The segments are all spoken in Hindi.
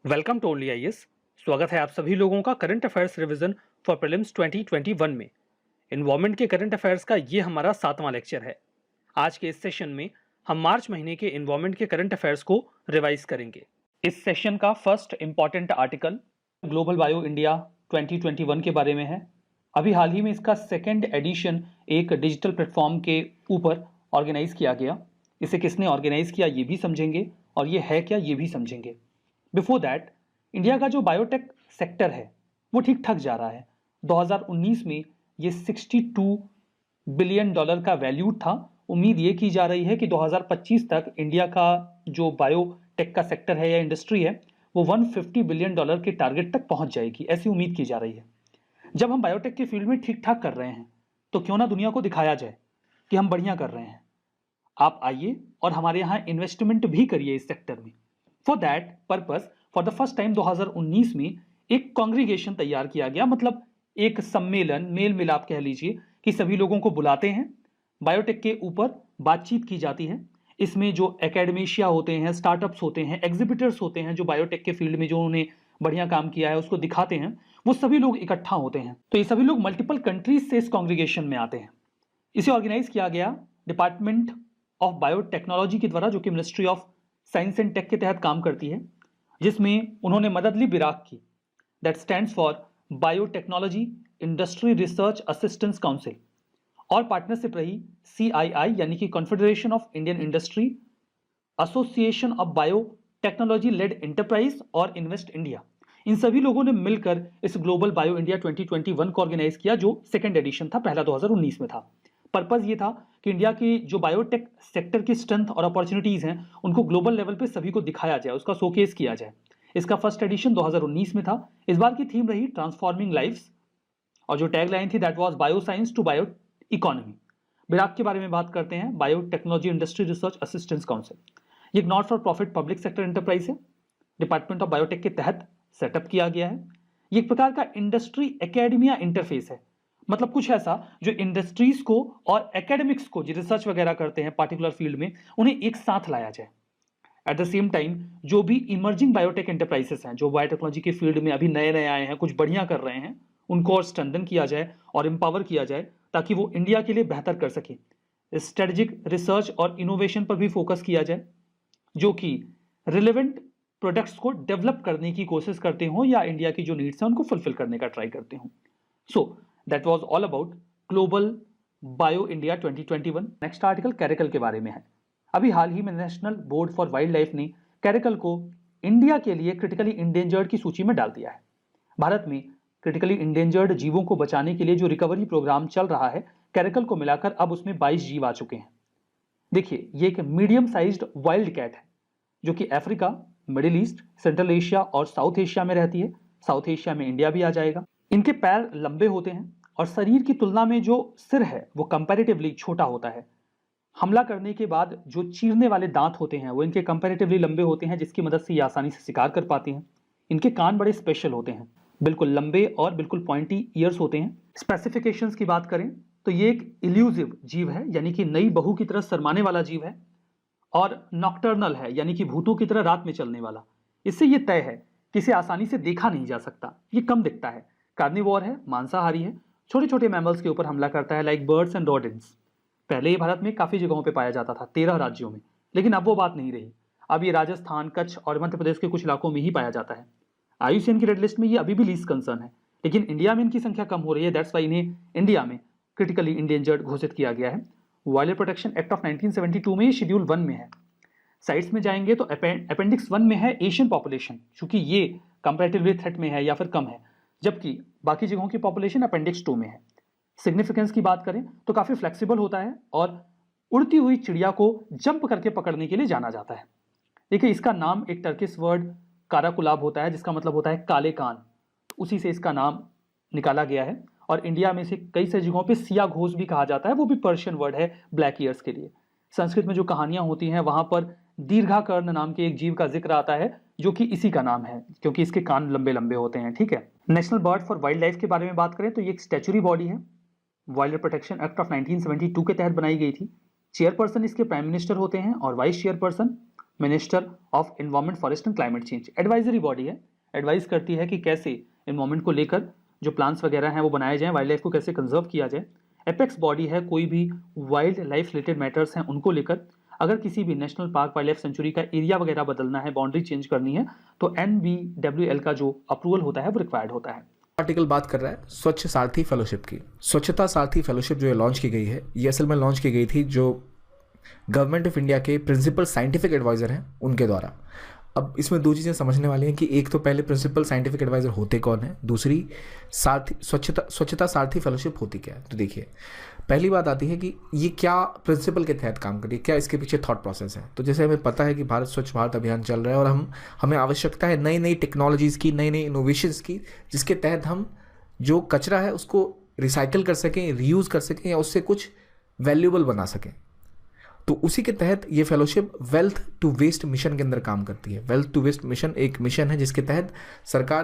Welcome to only IAS. स्वागत है आप सभी लोगों का current affairs revision for prelims 2021 में। एनवायरमेंट के करंट अफेयर्स का ये हमारा 7वां लेक्चर है। आज के इस सेशन में हम मार्च महीने के एनवायरमेंट के करंट अफेयर्स को रिवाइज करेंगे। इस सेशन का first important article global bio India 2021 के बारे में है। अभी हाल ही में इसका सेकेंड एडिशन एक डिजिटल प्लेटफॉर्म के ऊपर ऑर्गेनाइज किया गया। इसे किसने ऑर्गेनाइज किया ये भी समझेंगे और ये है क्या ये भी समझेंगे। बिफोर दैट, इंडिया का जो बायोटेक सेक्टर है वो ठीक ठाक जा रहा है। 2019 में ये $62 बिलियन का वैल्यू था। उम्मीद ये की जा रही है कि 2025 तक इंडिया का जो बायोटेक का सेक्टर है या इंडस्ट्री है वो $150 बिलियन के टारगेट तक पहुंच जाएगी, ऐसी उम्मीद की जा रही है। जब हम बायोटेक के फील्ड में ठीक ठाक कर रहे हैं तो क्यों ना दुनिया को दिखाया जाए कि हम बढ़िया कर रहे हैं। आप आइए और हमारे यहाँ इन्वेस्टमेंट भी करिए इस सेक्टर में। For that purpose for the first time 2019 में एक कॉन्ग्रीगेशन तैयार किया गया, मतलब एक सम्मेलन, मेल मिलाप कह लीजिए, कि सभी लोगों को बुलाते हैं, बायोटेक के ऊपर बातचीत की जाती है। इसमें जो एकेडमिशिया होते हैं, स्टार्टअप्स होते हैं, एग्जीबिटर्स होते हैं, जो बायोटेक के फील्ड में जो उन्होंने बढ़िया काम किया है उसको दिखाते हैं, वो सभी लोग इकट्ठा होते हैं। तो ये सभी लोग मल्टीपल कंट्रीज से इस कॉन्ग्रीगेशन में आते हैं। इसे ऑर्गेनाइज किया गया डिपार्टमेंट ऑफ बायोटेक्नोलॉजी के द्वारा, जो कि ministry of science and tech के तहत काम करती है, जिसमें उन्होंने मदद ली बिराक की, that stands for biotechnology industry research assistance council, और पार्टनरशिप रही CII यानी कि Confederation of Indian Industry, Association of Biotechnology Led Enterprise और इन्वेस्ट इंडिया। इन सभी लोगों ने मिलकर इस ग्लोबल बायो इंडिया 2021 को ऑर्गेनाइज किया, जो सेकेंड एडिशन था, पहला 2019 में था। पर्पज ये था कि इंडिया की जो बायोटेक सेक्टर की स्ट्रेंथ और अपॉर्चुनिटीज हैं उनको ग्लोबल लेवल पे सभी को दिखाया जाए, उसका शोकेस किया जाए। इसका फर्स्ट एडिशन 2019 में था। इस बार की थीम रही ट्रांसफॉर्मिंग लाइफ्स, और जो टैगलाइन थी that was bio science to bio economy. BIRAC के बारे में बात करते हैं, biotechnology industry research assistance council. ये एक not for profit public sector enterprise है, डिपार्टमेंट ऑफ बायोटेक के तहत सेटअप किया गया है। ये एक प्रकार का इंडस्ट्री एकेडमिया इंटरफेस है, मतलब कुछ ऐसा जो इंडस्ट्रीज को और एकेडमिक्स को, जो रिसर्च वगैरह करते हैं पार्टिकुलर फील्ड में, उन्हें एक साथ लाया जाए। एट द सेम टाइम जो भी इमर्जिंग बायोटेक एंटरप्राइजेस हैं, जो बायोटेक्नोलॉजी के फील्ड में अभी नए नए आए हैं, कुछ बढ़िया कर रहे हैं, उनको और स्ट्रेंथन किया जाए और एम्पावर किया जाए ताकि वो इंडिया के लिए बेहतर कर सके। स्ट्रेटेजिक रिसर्च और इनोवेशन पर भी फोकस किया जाए, जो कि रिलेवेंट प्रोडक्ट्स को डेवलप करने की कोशिश करते हो या इंडिया की जो नीड्स हैं उनको फुलफिल करने का ट्राई करते हो। So that was all about global bio India 2021। Next article Karaikal के बारे में है। अभी हाल ही में national board for wild life ने कैरिकल को इंडिया के लिए क्रिटिकली इंडेंजर्ड की सूची में डाल दिया है। भारत में क्रिटिकली इंडेंजर्ड जीवों को बचाने के लिए जो रिकवरी प्रोग्राम चल रहा है, कैरिकल को मिलाकर अब उसमें 22 जीव आ चुके हैं। देखिए, ये एक मीडियम साइज्ड वाइल्ड कैट है जो कि Africa, middle east, central Asia और साउथ एशिया में रहती है। साउथ एशिया में इंडिया भी आ जाएगा। इनके पैर लंबे होते हैं और शरीर की तुलना में जो सिर है वो कंपैरेटिवली छोटा होता है। हमला करने के बाद जो चीरने वाले दांत होते हैं वो इनके कंपैरेटिवली लंबे होते हैं, जिसकी मदद से ये आसानी से शिकार कर पाते हैं। इनके कान बड़े स्पेशल होते हैं, बिल्कुल लंबे और बिल्कुल पॉइंटी ईयर्स होते हैं। स्पेसिफिकेशंस की बात करें तो ये एक इल्यूजिव जीव है, यानी कि नई बहू की तरह शर्माने वाला जीव है, और नॉक्टर्नल है, यानी कि भूतों की तरह रात में चलने वाला। इससे ये तय है कि इसे आसानी से देखा नहीं जा सकता, ये कम दिखता है। कार्निवोर है, मांसाहारी है, छोटे छोटे मैमल्स के ऊपर हमला करता है, लाइक बर्ड्स एंड रोडेंट्स। पहले ये भारत में काफी जगहों पे पाया जाता था, 13 राज्यों में, लेकिन अब वो बात नहीं रही। अब ये राजस्थान, कच्छ और मध्य प्रदेश के कुछ इलाकों में ही पाया जाता है। IUCN की रेड लिस्ट में ये अभी भी लीस्ट कंसर्न है, लेकिन इंडिया में इनकी संख्या कम हो रही है। दैट्स वाई इन्हें इंडिया में क्रिटिकली इंडेंजर्ड घोषित किया गया है। वाइल्ड प्रोटेक्शन एक्ट ऑफ 1972 में ये शेड्यूल 1 में है। साइट्स में जाएंगे तो अपेंडिक्स 1 में है एशियन पॉपुलेशन, चूंकि ये कंपैरेटिवली थ्रेट में है या फिर कम है, जबकि बाकी जगहों की पॉपुलेशन अपेंडिक्स 2 में है। सिग्निफिकेंस की बात करें तो काफी फ्लेक्सिबल होता है और उड़ती हुई चिड़िया को जंप करके पकड़ने के लिए जाना जाता है। देखिए, इसका नाम एक टर्किश वर्ड काराकुलाब होता है, जिसका मतलब होता है काले कान, उसी से इसका नाम निकाला गया है। और इंडिया में से कई सारी जगहों पे सिया घोष भी कहा जाता है, वो भी पर्शियन वर्ड है ब्लैक ईयर्स के लिए। संस्कृत में जो कहानियां होती हैं वहां पर दीर्घाकर्ण नाम के एक जीव का जिक्र आता है, जो कि इसी का नाम है, क्योंकि इसके कान लंबे लंबे होते हैं। ठीक है। National bird for wild life के बारे में बात करें तो ये एक स्टैच्यूरी बॉडी है, वाइल्ड प्रोटेक्शन एक्ट ऑफ 1972 के तहत बनाई गई थी। चेयरपर्सन इसके प्राइम मिनिस्टर होते हैं और vice chairperson minister of environment forest and climate change. Advisory body है, एडवाइस करती है कि कैसे एनवायरमेंट को लेकर जो प्लान्स वगैरह हैं वो बनाए जाएं, वाइल्ड लाइफ को कैसे कंजर्व किया जाए। एपेक्स बॉडी है, कोई भी वाइल्ड लाइफ रिलेटेड मैटर्स हैं उनको लेकर अगर किसी भी national park wild life sanctuary का एरिया वगैरह बदलना है, बाउंड्री चेंज करनी है, तो NBWL का जो अप्रूवल होता है वो रिक्वायर्ड होता है। आर्टिकल बात कर रहा है स्वच्छ सारथी फेलोशिप की। स्वच्छता सारथी फेलोशिप जो लॉन्च की गई है, ये असल में लॉन्च की गई थी जो गवर्नमेंट ऑफ इंडिया के प्रिंसिपल साइंटिफिक एडवाइज़र हैं उनके द्वारा। अब इसमें दो चीज़ें समझने वाली हैं कि एक तो पहले प्रिंसिपल साइंटिफिक एडवाइज़र होते कौन है, दूसरी सारथी स्वच्छता सारथी फेलोशिप होती क्या है। तो देखिए, पहली बात आती है कि ये क्या प्रिंसिपल के तहत काम कर रही है, क्या इसके पीछे थॉट प्रोसेस है। तो जैसे हमें पता है कि भारत स्वच्छ भारत अभियान चल रहा है और हमें आवश्यकता है नई नई टेक्नोलॉजीज़ की, नई नई इनोवेशंस की, जिसके तहत हम जो कचरा है उसको रिसाइकिल कर सकें, रीयूज़ कर सकें या उससे कुछ वैल्यूएबल बना सकें। तो उसी के तहत ये fellowship wealth to waste mission के अंदर काम करती है। वेल्थ टू वेस्ट मिशन एक मिशन है जिसके तहत सरकार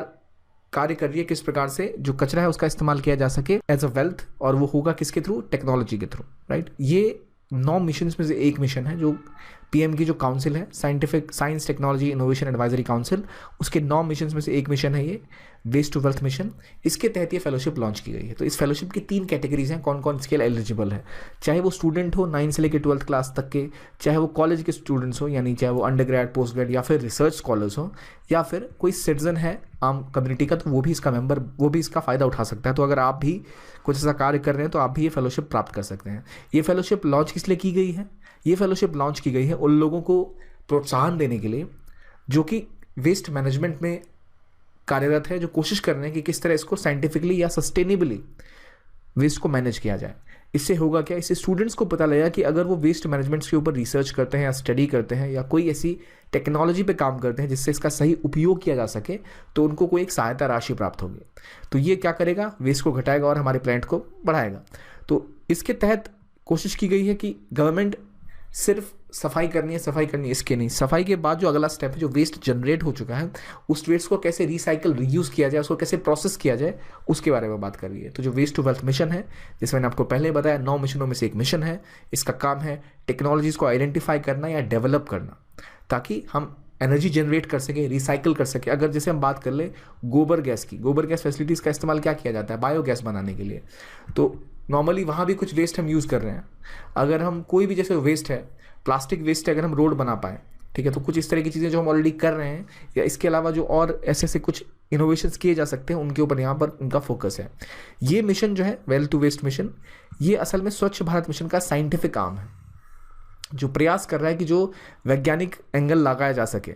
कार्य कर रही है किस प्रकार से जो कचरा है उसका इस्तेमाल किया जा सके एज अ वेल्थ, और वो होगा किसके थ्रू, टेक्नोलॉजी के थ्रू, राइट। ये 9 मिशन में से एक मिशन है जो PM की जो काउंसिल है, science technology innovation advisory council, उसके 9 मिशन में से एक मिशन है ये वेस्ट टू वेल्थ मिशन। इसके तहत ये फेलोशिप लॉन्च की गई है। तो इस फेलोशिप की 3 कैटेगरीज हैं, कौन कौन इसके लिए एलिजिबल है। चाहे वो स्टूडेंट हो 9 से लेकर 12th क्लास तक के, चाहे वो कॉलेज के स्टूडेंट्स हो, यानी चाहे वो अंडर ग्रेड, पोस्ट ग्रेड या फिर रिसर्च स्कॉलर्स हो, या फिर कोई सिटीजन है आम कम्युनिटी का, तो वो भी इसका मेंबर, वो भी इसका फ़ायदा उठा सकता है। तो अगर आप भी कुछ ऐसा कार्य कर रहे हैं तो आप भी ये फेलोशिप प्राप्त कर सकते हैं। ये फेलोशिप लॉन्च किस लिए की गई है? ये फेलोशिप लॉन्च की गई है उन लोगों को प्रोत्साहन देने के लिए जो कि वेस्ट मैनेजमेंट में कार्यरत है, जो कोशिश कर रहे हैं कि किस तरह इसको साइंटिफिकली या सस्टेनेबली वेस्ट को मैनेज किया जाए। इससे होगा क्या, इससे स्टूडेंट्स को पता लगेगा कि अगर वो वेस्ट मैनेजमेंट के ऊपर रिसर्च करते हैं या स्टडी करते हैं या कोई ऐसी टेक्नोलॉजी पे काम करते हैं जिससे इसका सही उपयोग किया जा सके, तो उनको कोई एक सहायता राशि प्राप्त होगी। तो ये क्या करेगा, वेस्ट को घटाएगा और हमारे प्लांट को बढ़ाएगा। तो इसके तहत कोशिश की गई है कि गवर्नमेंट सिर्फ सफाई करनी है इसके नहीं, सफाई के बाद जो अगला स्टेप है, जो वेस्ट जनरेट हो चुका है, उस वेस्ट को कैसे रिसाइकल, रीयूज़ किया जाए, उसको कैसे प्रोसेस किया जाए, उसके बारे में बात कर रही है। तो जो वेस्ट टू वेल्थ मिशन है, जैसे मैंने आपको पहले बताया, 9 मिशनों में से एक मिशन है। इसका काम है टेक्नोलॉजीज़ को आइडेंटिफाई करना या डेवलप करना, ताकि हम एनर्जी जनरेट कर सकें, रिसाइकिल कर सकें। अगर जैसे हम बात कर ले गोबर गैस की, गोबर गैस फैसिलिटीज़ का इस्तेमाल क्या किया जाता है, बायोगैस बनाने के लिए। तो नॉर्मली वहाँ भी कुछ वेस्ट हम यूज़ कर रहे हैं। अगर हम कोई भी जैसे वेस्ट है, प्लास्टिक वेस्ट है, अगर हम रोड बना पाएँ, ठीक है, तो कुछ इस तरह की चीज़ें जो हम ऑलरेडी कर रहे हैं, या इसके अलावा जो और ऐसे कुछ इनोवेशंस किए जा सकते हैं, उनके ऊपर यहाँ पर उनका फोकस है। ये मिशन जो है वेल्थ टू वेस्ट मिशन, ये असल में स्वच्छ भारत मिशन का साइंटिफिक आर्म है, जो प्रयास कर रहा है कि जो वैज्ञानिक एंगल लगाया जा सके,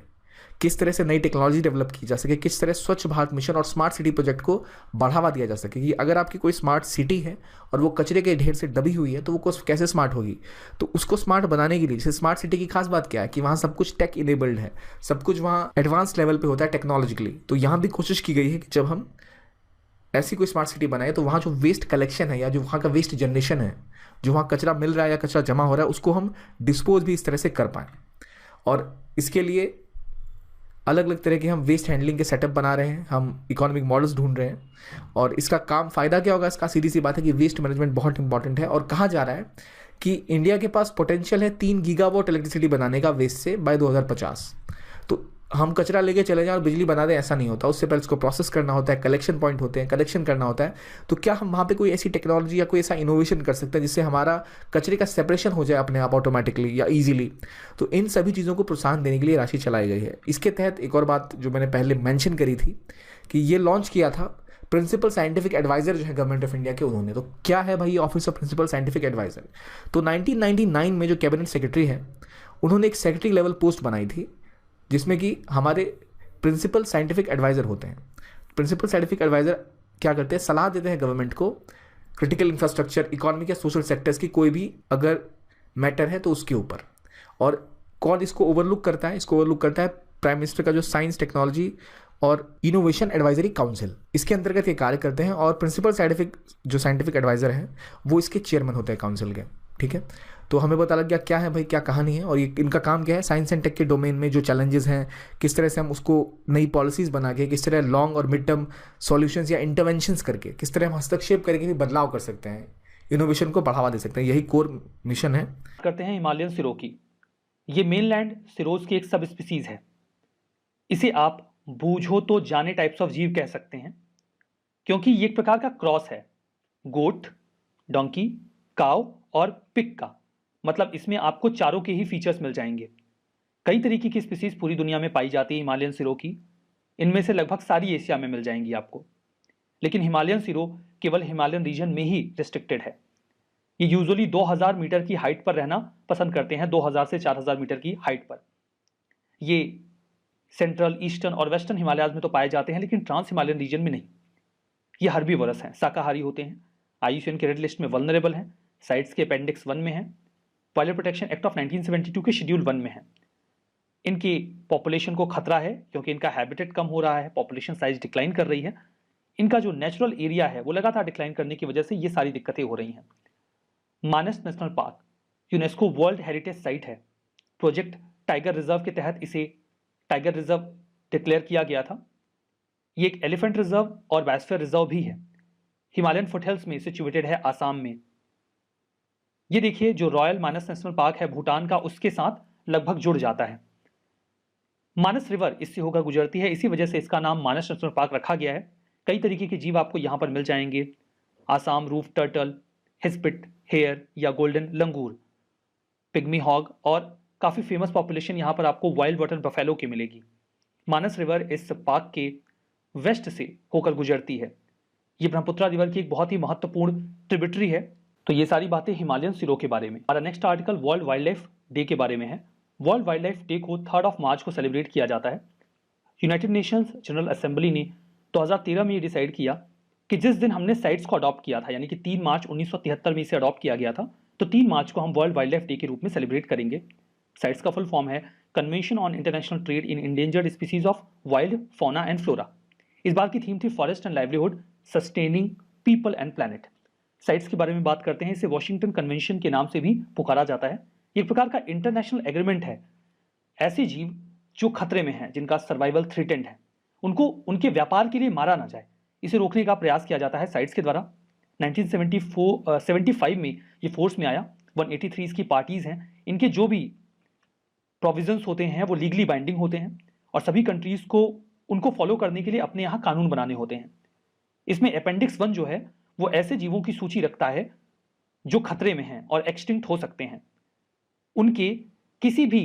किस तरह से नई टेक्नोलॉजी डेवलप की जा सके, किस तरह स्वच्छ भारत मिशन और स्मार्ट सिटी प्रोजेक्ट को बढ़ावा दिया जा सके। कि अगर आपकी कोई स्मार्ट सिटी है और वो कचरे के ढेर से दबी हुई है तो वो कैसे स्मार्ट होगी। तो उसको स्मार्ट बनाने के लिए, जैसे स्मार्ट सिटी की खास बात क्या है कि वहाँ सब कुछ टेक इनेबल्ड है, सब कुछ वहाँ एडवांस लेवल पर होता है टेक्नोलॉजिकली। तो यहाँ भी कोशिश की गई है कि जब हम ऐसी कोई स्मार्ट सिटी बनाए तो वहाँ जो वेस्ट कलेक्शन है या जो वहाँ का वेस्ट जनरेशन है, जो वहाँ कचरा मिल रहा है या कचरा जमा हो रहा है, उसको हम डिस्पोज भी इस तरह से कर पाएँ। और इसके लिए अलग अलग तरह के हम वेस्ट हैंडलिंग के सेटअप बना रहे हैं, हम इकोनॉमिक मॉडल्स ढूंढ रहे हैं। और इसका काम फ़ायदा क्या होगा, इसका सीधी सी बात है कि वेस्ट मैनेजमेंट बहुत इंपॉर्टेंट है। और कहा जा रहा है कि इंडिया के पास पोटेंशियल है 3 गीगावाट इलेक्ट्रिसिटी बनाने का वेस्ट से बाय 2050। तो हम कचरा लेके चले जाएं और बिजली बना दें, ऐसा नहीं होता। उससे पहले इसको प्रोसेस करना होता है, कलेक्शन पॉइंट होते हैं, कलेक्शन करना होता है। तो क्या हम वहाँ पे कोई ऐसी टेक्नोलॉजी या कोई ऐसा इनोवेशन कर सकते हैं जिससे हमारा कचरे का सेपरेशन हो जाए अपने आप ऑटोमेटिकली या ईजिली। तो इन सभी चीज़ों को प्रोत्साहन देने के लिए राशि चलाई गई है। इसके तहत एक और बात जो मैंने पहले मैंशन करी थी कि ये लॉन्च किया था प्रिंसिपल साइंटिफिक एडवाइजर जो है गवर्नमेंट ऑफ इंडिया के, उन्होंने। तो क्या है भाई office of principal scientific adviser? तो 1999 में जो कैबिनेट सेक्रेटरी है, उन्होंने एक सेक्रेटरी लेवल पोस्ट बनाई थी जिसमें कि हमारे प्रिंसिपल साइंटिफिक एडवाइज़र होते हैं। प्रिंसिपल साइंटिफिक एडवाइज़र क्या करते हैं, सलाह देते हैं गवर्नमेंट को क्रिटिकल इंफ्रास्ट्रक्चर, इकोनॉमिक या सोशल सेक्टर्स की कोई भी अगर मैटर है तो उसके ऊपर। और कौन इसको ओवरलुक करता है? इसको ओवरलुक करता है प्राइम मिनिस्टर का जो साइंस टेक्नोलॉजी और इनोवेशन एडवाइजरी काउंसिल, इसके अंतर्गत ये कार्य करते हैं। और प्रिंसिपल साइंटिफिक एडवाइज़र हैं वो इसके चेयरमैन होते हैं काउंसिल के, ठीक है। तो हमें पता लग गया क्या है भाई, क्या कहानी है। और ये इनका काम क्या है, साइंस एंड टेक के डोमेन में जो चैलेंजेस हैं, किस तरह से हम उसको नई पॉलिसीज़ बना के, किस तरह लॉन्ग और मिड टर्म सॉल्यूशंस या इंटरवेंशंस करके, किस तरह हम हस्तक्षेप करके भी बदलाव कर सकते हैं, इनोवेशन को बढ़ावा दे सकते हैं। यही कोर मिशन है। करते हैं हिमालयन सिरों की। ये मेनलैंड सिरोज की एक सब स्पीसीज है। इसे आप बूझो तो जाने टाइप्स ऑफ जीव कह सकते हैं, क्योंकि ये एक प्रकार का क्रॉस है गोट, डोंकी, काव और पिग का। मतलब इसमें आपको चारों के ही फीचर्स मिल जाएंगे। कई तरीके की स्पीसीज पूरी दुनिया में पाई जाती है हिमालयन सिरो की। इनमें से लगभग सारी एशिया में मिल जाएंगी आपको, लेकिन हिमालयन सिरो केवल हिमालयन रीजन में ही रिस्ट्रिक्टेड है। ये यूजुअली 2000 मीटर की हाइट पर रहना पसंद करते हैं, 2000 से 4000 मीटर की हाइट पर। ये सेंट्रल, ईस्टर्न और वेस्टर्न हिमालयाज में तो पाए जाते हैं, लेकिन ट्रांस हिमालयन रीजन में नहीं। ये हर्बीवोरस हैं, शाकाहारी होते हैं, IUCN के रेड लिस्ट में वल्नरेबल हैं, साइट्स के अपेंडिक्स 1 में है, वाइल्ड प्रोटेक्शन एक्ट ऑफ 1972 के शेड्यूल 1 में है। इनकी पॉपुलेशन को खतरा है क्योंकि इनका हैबिटेट कम हो रहा है, पॉपुलेशन साइज डिक्लाइन कर रही है। इनका जो नेचुरल एरिया है वो लगातार डिक्लाइन करने की वजह से ये सारी दिक्कतें हो रही हैं। Manas national park UNESCO world heritage site है। प्रोजेक्ट टाइगर रिजर्व के तहत इसे टाइगर रिजर्व डिक्लेयर किया गया था। ये एक एलिफेंट रिजर्व और बायोस्फीयर रिजर्व भी है। हिमालयन फुटहिल्स में सिचुएटेड है, आसाम में। ये देखिए, जो रॉयल मानस नेशनल पार्क है भूटान का, उसके साथ लगभग जुड़ जाता है। मानस रिवर इससे होकर गुजरती है, इसी वजह से इसका नाम मानस नेशनल पार्क रखा गया है। कई तरीके के जीव आपको यहां पर मिल जाएंगे। आसाम रूफ टर्टल, हिस्पिट, हेयर या गोल्डन लंगूर, पिग्मी हॉग और काफ़ी फेमस पॉपुलेशन यहाँ पर आपको वाइल्ड वाटर बफेलो की मिलेगी। मानस रिवर इस पार्क के वेस्ट से होकर गुजरती है। ये ब्रह्मपुत्रा रिवर की एक बहुत ही महत्वपूर्ण ट्रिब्यूटरी है। तो ये सारी बातें हिमालयन सिरो के बारे में। हमारा next article world wild life day के बारे में है। वर्ल्ड वाइल्ड लाइफ डे को 3 मार्च को सेलिब्रेट किया जाता है। यूनाइटेड नेशंस जनरल असेंबली ने 2013 में ये डिसाइड किया कि जिस दिन हमने साइट्स को अडॉप्ट किया था, यानी कि 3 मार्च 1973 में इसे अडॉप्ट किया गया था, तो 3 मार्च को हम वर्ल्ड वाइल्ड लाइफ डे के रूप में सेलिब्रेट करेंगे। साइट्स का फुल फॉर्म है convention on international trade in endangered species of wild fauna and flora. इस बार की थीम थी forest and livelihood sustaining people and planet. Sites के बारे में बात करते हैं। इसे वॉशिंगटन कन्वेंशन के नाम से भी पुकारा जाता है। एक प्रकार का इंटरनेशनल एग्रीमेंट है। ऐसे जीव जो खतरे में हैं, जिनका सर्वाइवल थ्रेटेंड है, उनको उनके व्यापार के लिए मारा ना जाए, इसे रोकने का प्रयास किया जाता है साइट्स के द्वारा। 1975 में ये फोर्स में आया। 183 इसकी पार्टीज हैं। इनके जो भी प्रोविजंस होते हैं वो लीगली बाइंडिंग होते हैं और सभी कंट्रीज को उनको फॉलो करने के लिए अपने यहाँ कानून बनाने होते हैं। इसमें अपेंडिक्स 1 जो है वो ऐसे जीवों की सूची रखता है जो खतरे में हैं और एक्सटिंक्ट हो सकते हैं। उनके किसी भी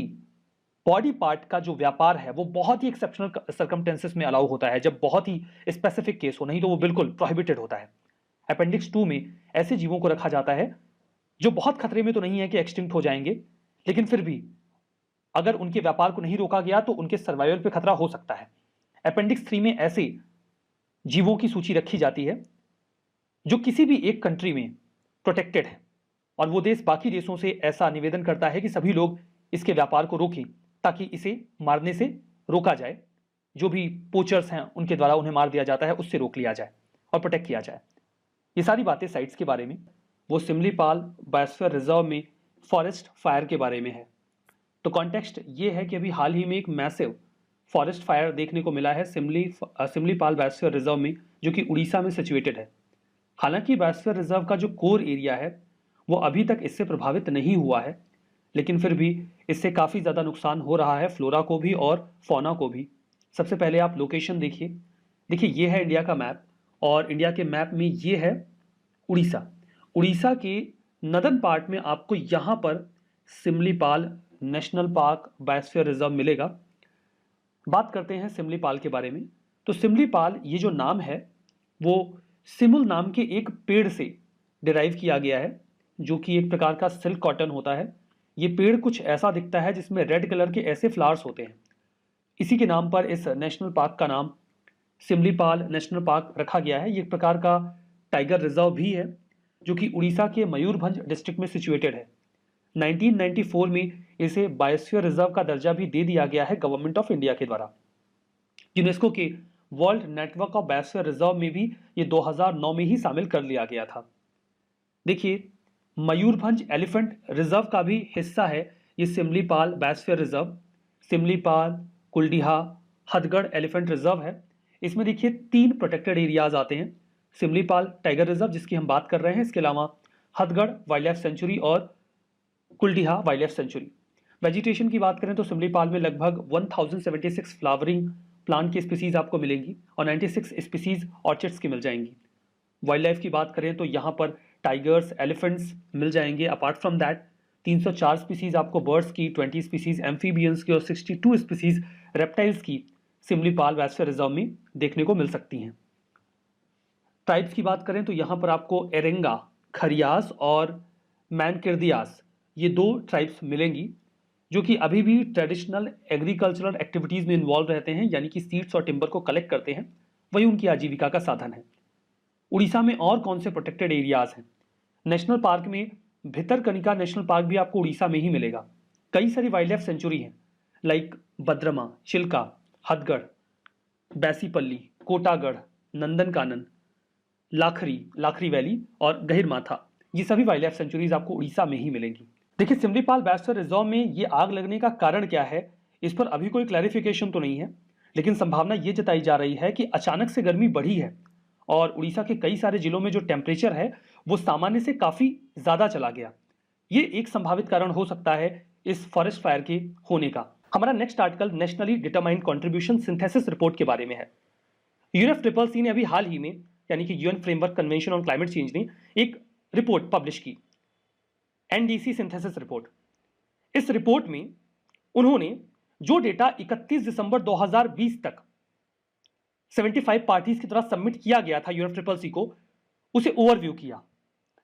बॉडी पार्ट का जो व्यापार है वो बहुत ही एक्सेप्शनल सर्कमस्टेंसेस में अलाउ होता है, जब बहुत ही स्पेसिफिक केस हो, नहीं तो वो बिल्कुल प्रोहिबिटेड होता है। अपेंडिक्स 2 में ऐसे जीवों को रखा जाता है जो बहुत खतरे में तो नहीं है कि एक्सटिंक्ट हो जाएंगे, लेकिन फिर भी अगर उनके व्यापार को नहीं रोका गया तो उनके सर्वाइवल पे खतरा हो सकता है। अपेंडिक्स 3 में ऐसे जीवों की सूची रखी जाती है जो किसी भी एक कंट्री में प्रोटेक्टेड है और वो देश बाकी देशों से ऐसा निवेदन करता है कि सभी लोग इसके व्यापार को रोकें ताकि इसे मारने से रोका जाए। जो भी पोचर्स हैं उनके द्वारा उन्हें मार दिया जाता है, उससे रोक लिया जाए और प्रोटेक्ट किया जाए। ये सारी बातें साइट्स के बारे में। वो सिमलीपाल बायोस्फीयर रिजर्व में फॉरेस्ट फायर के बारे में है। तो कॉन्टेक्स्ट ये है कि अभी हाल ही में एक मैसिव फॉरेस्ट फायर देखने को मिला है सिमलीपाल बायोस्फीयर रिजर्व में, जो कि उड़ीसा में सिचुएटेड है। हालांकि बायोस्फीयर रिजर्व का जो कोर एरिया है वो अभी तक इससे प्रभावित नहीं हुआ है, लेकिन फिर भी इससे काफ़ी ज़्यादा नुकसान हो रहा है फ्लोरा को भी और फौना को भी। सबसे पहले आप लोकेशन देखिए ये है इंडिया का मैप और इंडिया के मैप में ये है उड़ीसा। उड़ीसा के नदर्न पार्ट में आपको यहाँ पर Simlipal national park biosphere reserve मिलेगा। बात करते हैं सिमलीपाल के बारे में। तो सिमलीपाल ये जो नाम है वो सिमुल नाम के एक पेड़ से डिराइव किया गया है, जो कि एक प्रकार का सिल्क कॉटन होता है। ये पेड़ कुछ ऐसा दिखता है जिसमें रेड कलर के ऐसे फ्लावर्स होते हैं। इसी के नाम पर इस नेशनल पार्क का नाम सिमलीपाल नेशनल पार्क रखा गया है। ये एक प्रकार का टाइगर रिजर्व भी है जो कि उड़ीसा के मयूरभंज डिस्ट्रिक्ट में सिचुएटेड है। 1994 में इसे बायोस्फीयर रिजर्व का दर्जा भी दे दिया गया है गवर्नमेंट ऑफ इंडिया के द्वारा। यूनेस्को के world network of biosphere reserve में भी ये 2009 में ही शामिल कर लिया गया था। देखिए, मयूरभंज एलिफेंट रिजर्व का भी हिस्सा है ये Similipal biosphere reserve. Similipal, Kuldiha, Hadgarh elephant reserve है। इसमें देखिए 3 प्रोटेक्टेड एरियाज आते हैं। सिमलीपाल टाइगर रिजर्व जिसकी हम बात कर रहे हैं, इसके अलावा हथगढ़ वाइल्ड लाइफ सेंचुरी और Kuldiha wild life sanctuary. Vegetation की बात करें तो सिमलीपाल में लगभग 1076 फ्लावरिंग प्लांट की स्पीसीज आपको मिलेंगी और 96 स्पीसीज ऑर्चिड्स की मिल जाएंगी। वाइल्ड लाइफ की बात करें तो यहाँ पर टाइगर्स, एलिफेंट्स मिल जाएंगे। अपार्ट फ्रॉम दैट 304 स्पीसीज आपको बर्ड्स की, 20 स्पीसीज एम्फीबियंस की और 62 स्पीसीज रेप्टाइल्स की सिमलीपाल बायोस्फीयर रिजर्व में देखने को मिल सकती हैं। ट्राइब्स की बात करें तो यहाँ पर आपको एरेंगा, खरियास और मैनकिर्दियास, ये 2 ट्राइब्स मिलेंगी जो कि अभी भी ट्रेडिशनल एग्रीकल्चरल एक्टिविटीज़ में इन्वॉल्व रहते हैं, यानी कि सीड्स और टिम्बर को कलेक्ट करते हैं, वही उनकी आजीविका का साधन है। उड़ीसा में और कौन से प्रोटेक्टेड एरियाज हैं? नेशनल पार्क में भितरकनिका नेशनल पार्क भी आपको उड़ीसा में ही मिलेगा। कई सारी वाइल्ड लाइफ सेंचुरी हैं लाइक बद्रमा, चिल्का, हथगढ़, बैसीपल्ली, कोटागढ़, नंदनकानन, लाखरी वैली और गहिरमाथा, ये सभी वाइल्ड लाइफ सेंचुरीज आपको उड़ीसा में ही मिलेंगी। देखिए, सिमलीपाल बायोस्फीयर रिजर्व में ये आग लगने का कारण क्या है, इस पर अभी कोई क्लैरिफिकेशन तो नहीं है, लेकिन संभावना ये जताई जा रही है कि अचानक से गर्मी बढ़ी है और उड़ीसा के कई सारे जिलों में जो टेम्परेचर है वो सामान्य से काफी ज्यादा चला गया। ये एक संभावित कारण हो सकता है इस फॉरेस्ट फायर के होने का। हमारा next article nationally determined contribution synthesis report के बारे में है। UNFCCC ने अभी हाल ही में, यानी कि UN framework convention on climate change ने एक रिपोर्ट पब्लिश की, NDC सिंथेसिस रिपोर्ट। इस रिपोर्ट में उन्होंने जो डेटा 31 दिसंबर 2020 तक 75 पार्टीज की तरफ सबमिट किया गया था UNFCCC को, उसे ओवरव्यू किया,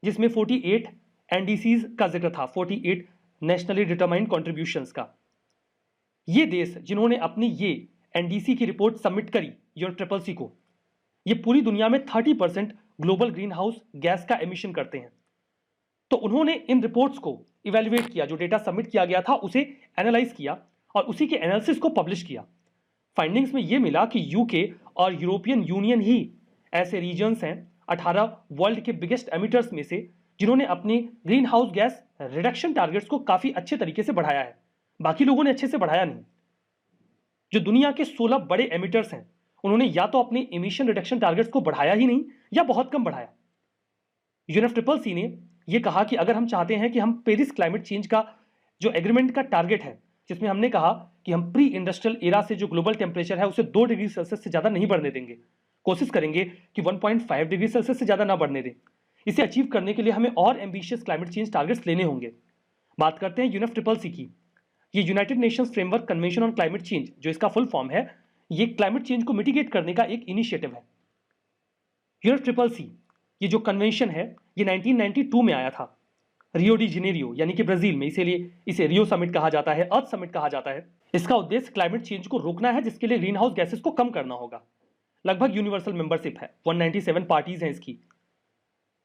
जिसमें 48 NDCs का जिक्र था, 48 नेशनली डिटरमाइंड कॉन्ट्रीब्यूशंस का। ये देश जिन्होंने अपनी ये NDC की रिपोर्ट सबमिट करी UNFCCC को, ये पूरी दुनिया में 30% ग्लोबल ग्रीन हाउस गैस का एमिशन करते हैं। तो उन्होंने इन रिपोर्ट्स को इवेल्युएट किया, जो डेटा सबमिट किया गया था उसे एनालाइज किया और उसी के एनालिसिस को पब्लिश किया। फाइंडिंग्स में यह मिला कि यूके और यूरोपियन यूनियन ही ऐसे रीजन्स हैं 18 वर्ल्ड के बिगेस्ट एमिटर्स में से जिन्होंने अपने green house gas reduction targets को काफी अच्छे तरीके से बढ़ाया है। बाकी लोगों ने अच्छे से बढ़ाया नहीं। जो दुनिया के 16 बड़े एमिटर्स हैं उन्होंने या तो अपने इमिशन रिडक्शन टारगेट्स को बढ़ाया ही नहीं या बहुत कम बढ़ाया। UNFCCC ने यह कहा कि अगर हम चाहते हैं कि हम पेरिस क्लाइमेट चेंज का जो एग्रीमेंट का टारगेट है, जिसमें हमने कहा कि हम प्री इंडस्ट्रियल एरा से जो ग्लोबल टेम्परेचर है उसे 2 डिग्री सेल्सियस से ज्यादा नहीं बढ़ने देंगे, कोशिश करेंगे कि 1.5 डिग्री सेल्सियस से ज्यादा ना बढ़ने दें। इसे अचीव करने के लिए हमें और एम्बिशियस क्लाइमेट चेंज टारगेट्स लेने होंगे। बात करते हैं UNFCCC की। ये United Nations framework convention on climate change, जो इसका फुल फॉर्म है, ये क्लाइमेट चेंज को मिटिगेट करने का एक इनिशिएटिव है। UNFCCC ये जो कन्वेंशन है ये 1992 में आया था, रियो डी जेनेरियो यानी कि ब्राजील में, इसीलिए इसे रियो समिट कहा जाता है, अर्थ समिट कहा जाता है। इसका उद्देश्य क्लाइमेट चेंज को रोकना है, जिसके लिए ग्रीन हाउस गैसेस को कम करना होगा। लगभग यूनिवर्सल मेंबरशिप है, 197 पार्टीज हैं इसकी।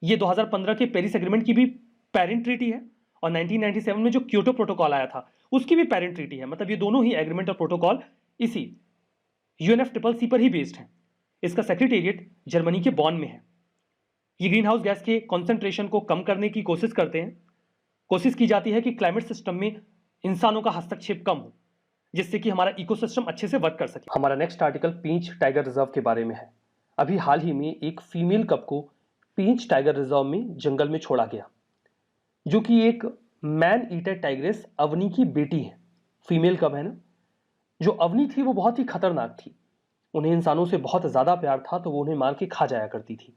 ये 2015 के पेरिस एग्रीमेंट की भी पेरेंट ट्रीटी है और 1997 में जो क्योटो प्रोटोकॉल आया था उसकी भी पेरेंट ट्रीटी है। मतलब ये दोनों ही एग्रीमेंट और प्रोटोकॉल इसी UNFCCC पर ही बेस्ड है। इसका सेक्रेटेरिएट जर्मनी के बॉन में है। ये ग्रीन हाउस गैस के कॉन्सेंट्रेशन को कम करने की कोशिश करते हैं। कोशिश की जाती है कि क्लाइमेट सिस्टम में इंसानों का हस्तक्षेप कम हो, जिससे कि हमारा इकोसिस्टम अच्छे से वर्क कर सके। हमारा नेक्स्ट आर्टिकल पेंच टाइगर रिजर्व के बारे में है। अभी हाल ही में एक फीमेल कप को पेंच टाइगर रिजर्व में जंगल में छोड़ा गया, जो कि एक मैन ईटर टाइग्रेस अवनी की बेटी है। फीमेल कब है ना, जो अवनी थी वो बहुत ही खतरनाक थी। उन्हें इंसानों से बहुत ज्यादा प्यार था, तो वो उन्हें मार के खा जाया करती थी।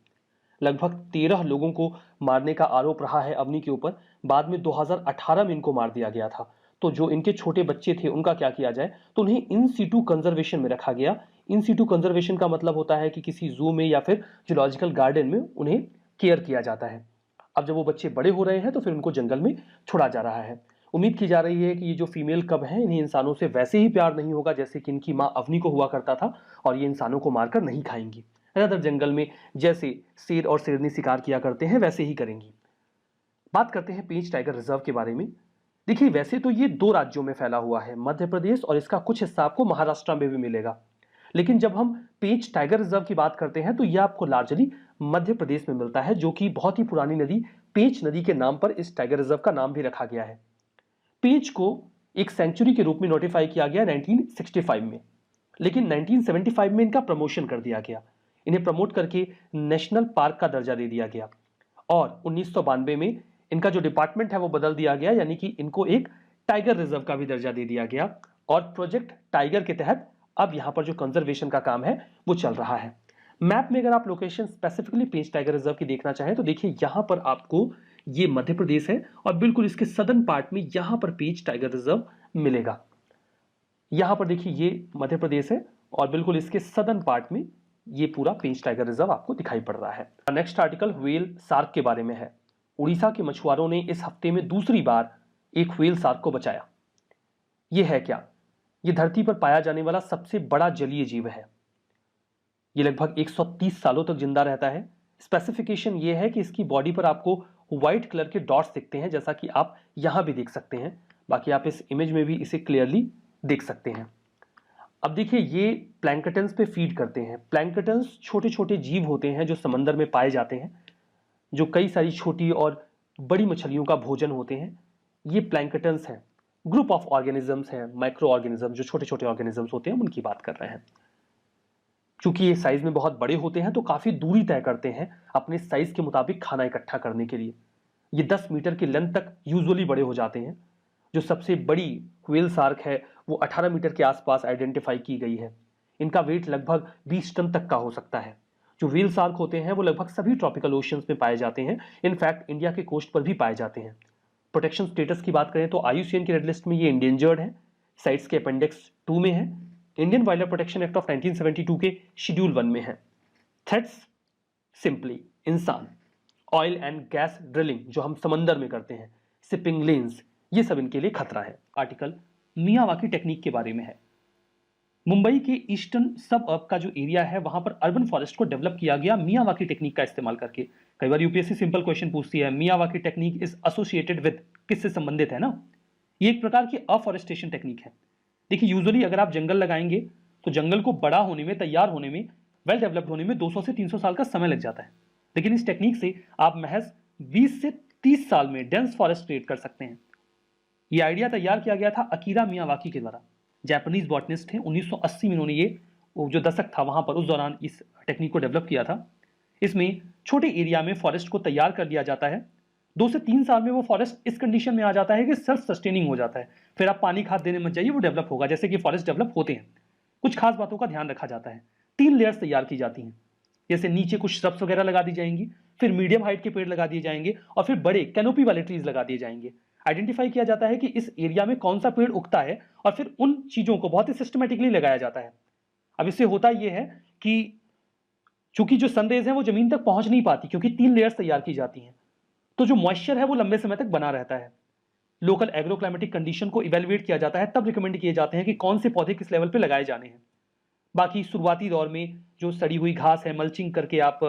लगभग 13 लोगों को मारने का आरोप रहा है अवनी के ऊपर। बाद में 2018 में इनको मार दिया गया था। तो जो इनके छोटे बच्चे थे उनका क्या किया जाए, तो उन्हें इन सीटू कंजर्वेशन में रखा गया। इन सीटू कंजर्वेशन का मतलब होता है कि किसी जू में या फिर जूलॉजिकल गार्डन में उन्हें केयर किया जाता है। अब जब वो बच्चे बड़े हो रहे हैं तो फिर उनको जंगल में छोड़ा जा रहा है। उम्मीद की जा रही है कि ये जो फीमेल कब है इन्हें इंसानों से वैसे ही प्यार नहीं होगा जैसे कि इनकी माँ अवनी को हुआ करता था, और ये इंसानों को मारकर नहीं खाएंगी। ज्यादातर जंगल में जैसे शेर और शेरनी शिकार किया करते हैं वैसे ही करेंगी। बात करते हैं पेंच टाइगर रिजर्व के बारे में। देखिए, वैसे तो ये 2 राज्यों में फैला हुआ है, मध्य प्रदेश और इसका कुछ हिस्सा आपको महाराष्ट्र में भी मिलेगा। लेकिन जब हम पेंच टाइगर रिजर्व की बात करते हैं तो यह आपको लार्जली मध्य प्रदेश में मिलता है, जो कि बहुत ही पुरानी नदी पेंच नदी के नाम पर इस टाइगर रिजर्व का नाम भी रखा गया है। पेंच को एक सेंचुरी के रूप में नोटिफाई किया गया 1965 में, लेकिन 1975 में इनका प्रमोशन कर दिया गया। इन्हें प्रमोट करके नेशनल पार्क का दर्जा दे दिया गया और 1992 में इनका जो डिपार्टमेंट है वो बदल दिया गया, यानी कि इनको एक टाइगर रिजर्व का भी दर्जा दे दिया गया और प्रोजेक्ट टाइगर के तहत अब यहां पर जो कंजर्वेशन का काम है वो चल रहा है। मैप में अगर आप लोकेशन स्पेसिफिकली पेंच टाइगर रिजर्व की देखना चाहें तो देखिए यहां पर आपको ये मध्य प्रदेश है और बिल्कुल इसके सदर्न पार्ट में यहां पर पेंच टाइगर रिजर्व मिलेगा। यहां पर देखिए ये मध्य प्रदेश है और बिल्कुल इसके सदर्न पार्ट में ये पूरा पेंच टाइगर रिजर्व आपको दिखाई पड़ रहा है। नेक्स्ट आर्टिकल व्हेल शार्क के बारे में है। उड़ीसा के मछुआरों ने इस हफ्ते में दूसरी बार एक व्हेल शार्क को बचाया। यह है क्या? यह धरती पर पाया जाने वाला सबसे बड़ा जलीय जीव है। यह लगभग 130 सालों तक जिंदा रहता है। स्पेसिफिकेशन यह है कि इसकी बॉडी पर आपको व्हाइट कलर के डॉट्स दिखते हैं, जैसा कि आप यहां भी देख सकते हैं। बाकी आप इस इमेज में भी इसे क्लियरली देख सकते हैं। अब देखिए ये प्लैंकटन्स पे फीड करते हैं। प्लैंकटन्स छोटे छोटे जीव होते हैं जो समंदर में पाए जाते हैं, जो कई सारी छोटी और बड़ी मछलियों का भोजन होते हैं। ये प्लैंकटन्स हैं, ग्रुप ऑफ ऑर्गेनिजम्स हैं, माइक्रो ऑर्गेनिज्म, जो छोटे छोटे ऑर्गेनिजम्स होते हैं उनकी बात कर रहे हैं। क्योंकि ये साइज में बहुत बड़े होते हैं तो काफी दूरी तय करते हैं अपने साइज के मुताबिक खाना इकट्ठा करने के लिए। ये 10 मीटर की लेंथ तक यूजुअली बड़े हो जाते हैं। जो सबसे बड़ी व्हेल शार्क है वो 18 मीटर के आसपास आइडेंटिफाई की गई है। इनका वेट लगभग 20 टन तक का हो सकता है। जो व्हेल शार्क होते हैं वो लगभग सभी ट्रॉपिकल ओशियंस में पाए जाते हैं। इनफैक्ट इंडिया के कोस्ट पर भी पाए जाते हैं। प्रोटेक्शन स्टेटस की बात करें तो IUCN की रेड लिस्ट में ये इंडेंजर्ड है, साइट्स के अपेंडिक्स 2 में है, Indian wild life protection act of 1972 के शेड्यूल 1 में है। थ्रेट्स सिंपली इंसान, ऑयल एंड गैस ड्रिलिंग जो हम समंदर में करते हैं, शिपिंग लेन्स, ये सब इनके लिए खतरा है। आर्टिकल मियावाकी टेक्निक के बारे में है। मुंबई के ईस्टर्न सब अर्ब का जो एरिया है वहां पर अर्बन फॉरेस्ट को डेवलप किया गया मियावाकी टेक्निक का इस्तेमाल करके। कई बार यूपीएससी सिंपल क्वेश्चन पूछती है Miyawaki technique is associated with, किससे संबंधित है ना? ये एक प्रकार की अफॉरेस्टेशन टेक्निक है। देखिए यूजुअली अगर आप जंगल लगाएंगे तो जंगल को बड़ा होने में, तैयार होने में, वेल डेवलप्ड होने में 200 से 300 साल का समय लग जाता है। लेकिन इस टेक्निक से आप महज 20 से 30 साल में डेंस फॉरेस्ट क्रिएट कर सकते हैं। ये आइडिया तैयार किया गया था अकीरा मियावाकी के द्वारा। जापानीज बॉटनिस्ट थे। 1980 में इन्होंने ये जो दशक था वहां पर उस दौरान इस टेक्निक को डेवलप किया था। इसमें छोटे एरिया में फॉरेस्ट को तैयार कर लिया जाता है। 2 से 3 साल में वो फॉरेस्ट इस कंडीशन में आ जाता है कि सेल्फ सस्टेनिंग हो जाता है। फिर आप पानी खाद देने मत जाइए, वो डेवलप होगा जैसे कि फॉरेस्ट डेवलप होते हैं। कुछ खास बातों का ध्यान रखा जाता है। 3 लेयर्स तैयार की जाती हैं। जैसे नीचे कुछ श्रब्स वगैरह लगा दी जाएंगी, फिर मीडियम हाइट के पेड़ लगा दिए जाएंगे और फिर बड़े कैनोपी वाले ट्रीज लगा दिए जाएंगे। आइडेंटिफाई किया जाता है कि इस एरिया में कौन सा पेड़ उगता है और फिर उन चीजों को बहुत ही सिस्टमेटिकली लगाया जाता है। अब इससे होता यह है कि चूंकि जो सनरेज है वो जमीन तक पहुंच नहीं पाती क्योंकि 3 लेयर्स तैयार की जाती हैं, तो जो मॉइस्चर है वो लंबे समय तक बना रहता है। लोकल एग्रोक्लाइमेटिक कंडीशन को इवेलुएट किया जाता है, तब रिकमेंड किए जाते हैं कि कौन से पौधे किस लेवल पे लगाए जाने हैं। बाकी शुरुआती दौर में जो सड़ी हुई घास है, मल्चिंग करके आप